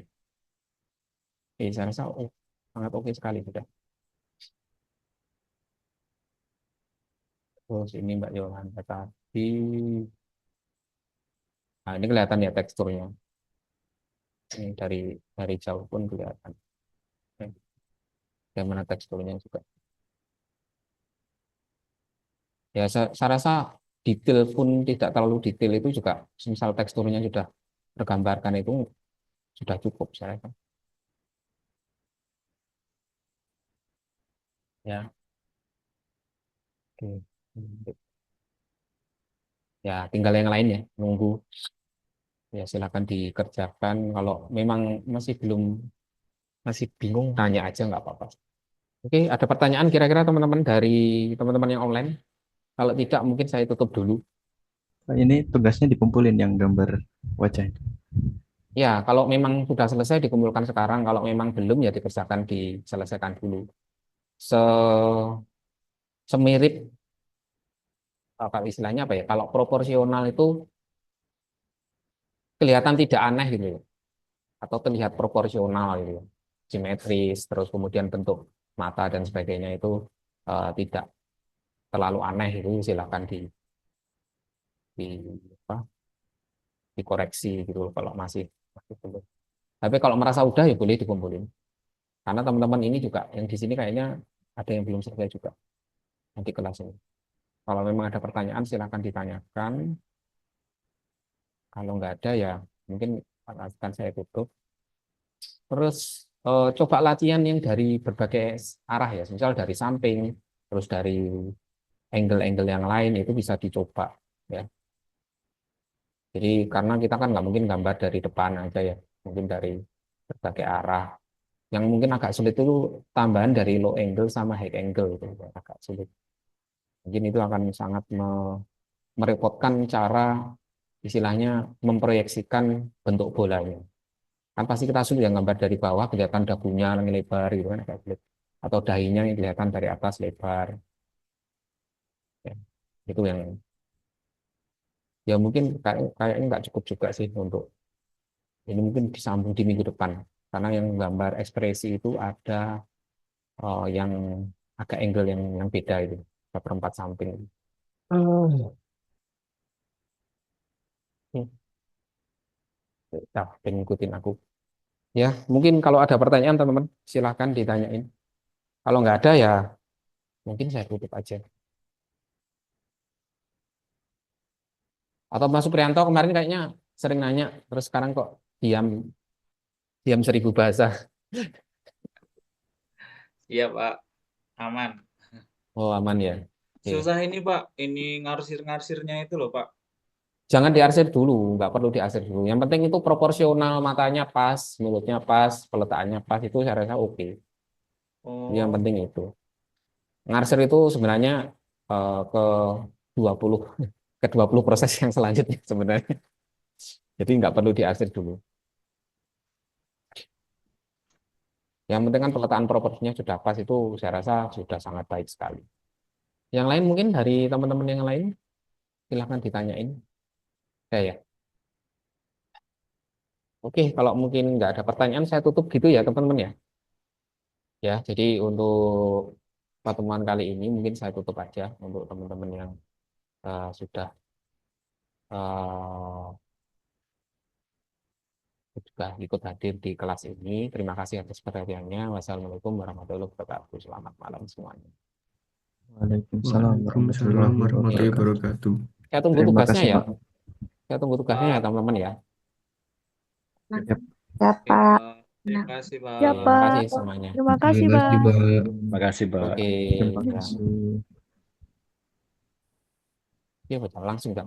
Saya rasa sangat oke sekali sudah. Terus ini Mbak Yolanda tadi. Nah, ini kelihatan ya teksturnya. Ini dari jauh pun kelihatan. Bagaimana teksturnya juga. Ya, saya rasa detail pun tidak terlalu detail itu juga, misal teksturnya sudah tergambarkan itu sudah cukup saya rasa. Ya, oke. Ya, tinggal yang lain ya, nunggu. Ya, silakan dikerjakan. Kalau memang masih bingung, tanya aja nggak apa-apa. Oke, ada pertanyaan kira-kira teman-teman dari teman-teman yang online? Kalau tidak, mungkin saya tutup dulu. Pak, ini tugasnya dikumpulin yang gambar wajah. Ya, kalau memang sudah selesai dikumpulkan sekarang. Kalau memang belum ya dikerjakan, diselesaikan dulu. se semirip kalau istilahnya apa ya? Kalau proporsional itu kelihatan tidak aneh gitu ya, atau terlihat proporsional gitu ya, simetris, terus kemudian bentuk mata dan sebagainya itu tidak terlalu aneh, itu silakan di apa, dikoreksi gitu loh kalau masih belum. Tapi kalau merasa udah ya boleh dikumpulin. Karena teman-teman ini juga yang di sini kayaknya ada yang belum selesai juga nanti kelas ini. Kalau memang ada pertanyaan silakan ditanyakan. Kalau nggak ada ya mungkin akan saya tutup. Terus coba latihan yang dari berbagai arah ya, misal dari samping, terus dari angle-angle yang lain itu bisa dicoba ya. Jadi karena kita kan nggak mungkin gambar dari depan aja ya, mungkin dari berbagai arah. Yang mungkin agak sulit itu tambahan dari low angle sama high angle itu agak sulit. Mungkin itu akan sangat merepotkan cara istilahnya memproyeksikan bentuk bolanya. Kan pasti kita sulit yang gambar dari bawah kelihatan dagunya yang lebar gitu kan agak sulit. Atau dahinya yang kelihatan dari atas lebar. Ya, itu yang ya mungkin kayaknya nggak cukup juga sih untuk ini, mungkin disambung di minggu depan. Karena yang gambar ekspresi itu ada yang agak angle yang beda itu, seperempat samping. Oh. Nah, ngikutin aku. Ya, mungkin kalau ada pertanyaan teman-teman, silahkan ditanyain. Kalau nggak ada ya, mungkin saya tutup aja. Atau Mas Supriyanto kemarin kayaknya sering nanya, terus sekarang kok diam diam 1000 bahasa. Iya Pak, aman. Oh aman ya. Oke. Susah ini Pak, ini ngarsir-ngarsirnya itu loh Pak. Jangan diarsir dulu, nggak perlu diarsir dulu. Yang penting itu proporsional, matanya pas, mulutnya pas, peletakannya pas, itu saya rasa oke. Yang Oh, penting itu. Ngarsir itu sebenarnya ke 20 ke 20 proses yang selanjutnya sebenarnya. Jadi nggak perlu diarsir dulu. Yang penting kan peletakan proporsinya sudah pas, itu saya rasa sudah sangat baik sekali. Yang lain mungkin dari teman-teman yang lain silahkan ditanyain. Ya. Oke, kalau mungkin nggak ada pertanyaan saya tutup gitu ya teman-teman ya. Ya, jadi untuk pertemuan kali ini mungkin saya tutup aja untuk teman-teman yang sudah uh, sudah ikut hadir di kelas ini. Terima kasih atas perhatiannya. Wassalamualaikum warahmatullahi wabarakatuh. Selamat malam semuanya. Waalaikumsalam Waalaikumsalam warahmatullahi warahmatullahi wabarakatuh. wabarakatuh. Saya tunggu Terima tugasnya kasih ya. Pak. Saya tunggu tugasnya ya teman-teman ya. Yap. Ya, oke Pak. Pak. Terima kasih Pak. Ya, Terima Pak. kasih semuanya. Terima kasih, Terima kasih, Pak. Pak. Makasih, Pak. Oke, Terima ya. kasih. Iya betul langsung kan.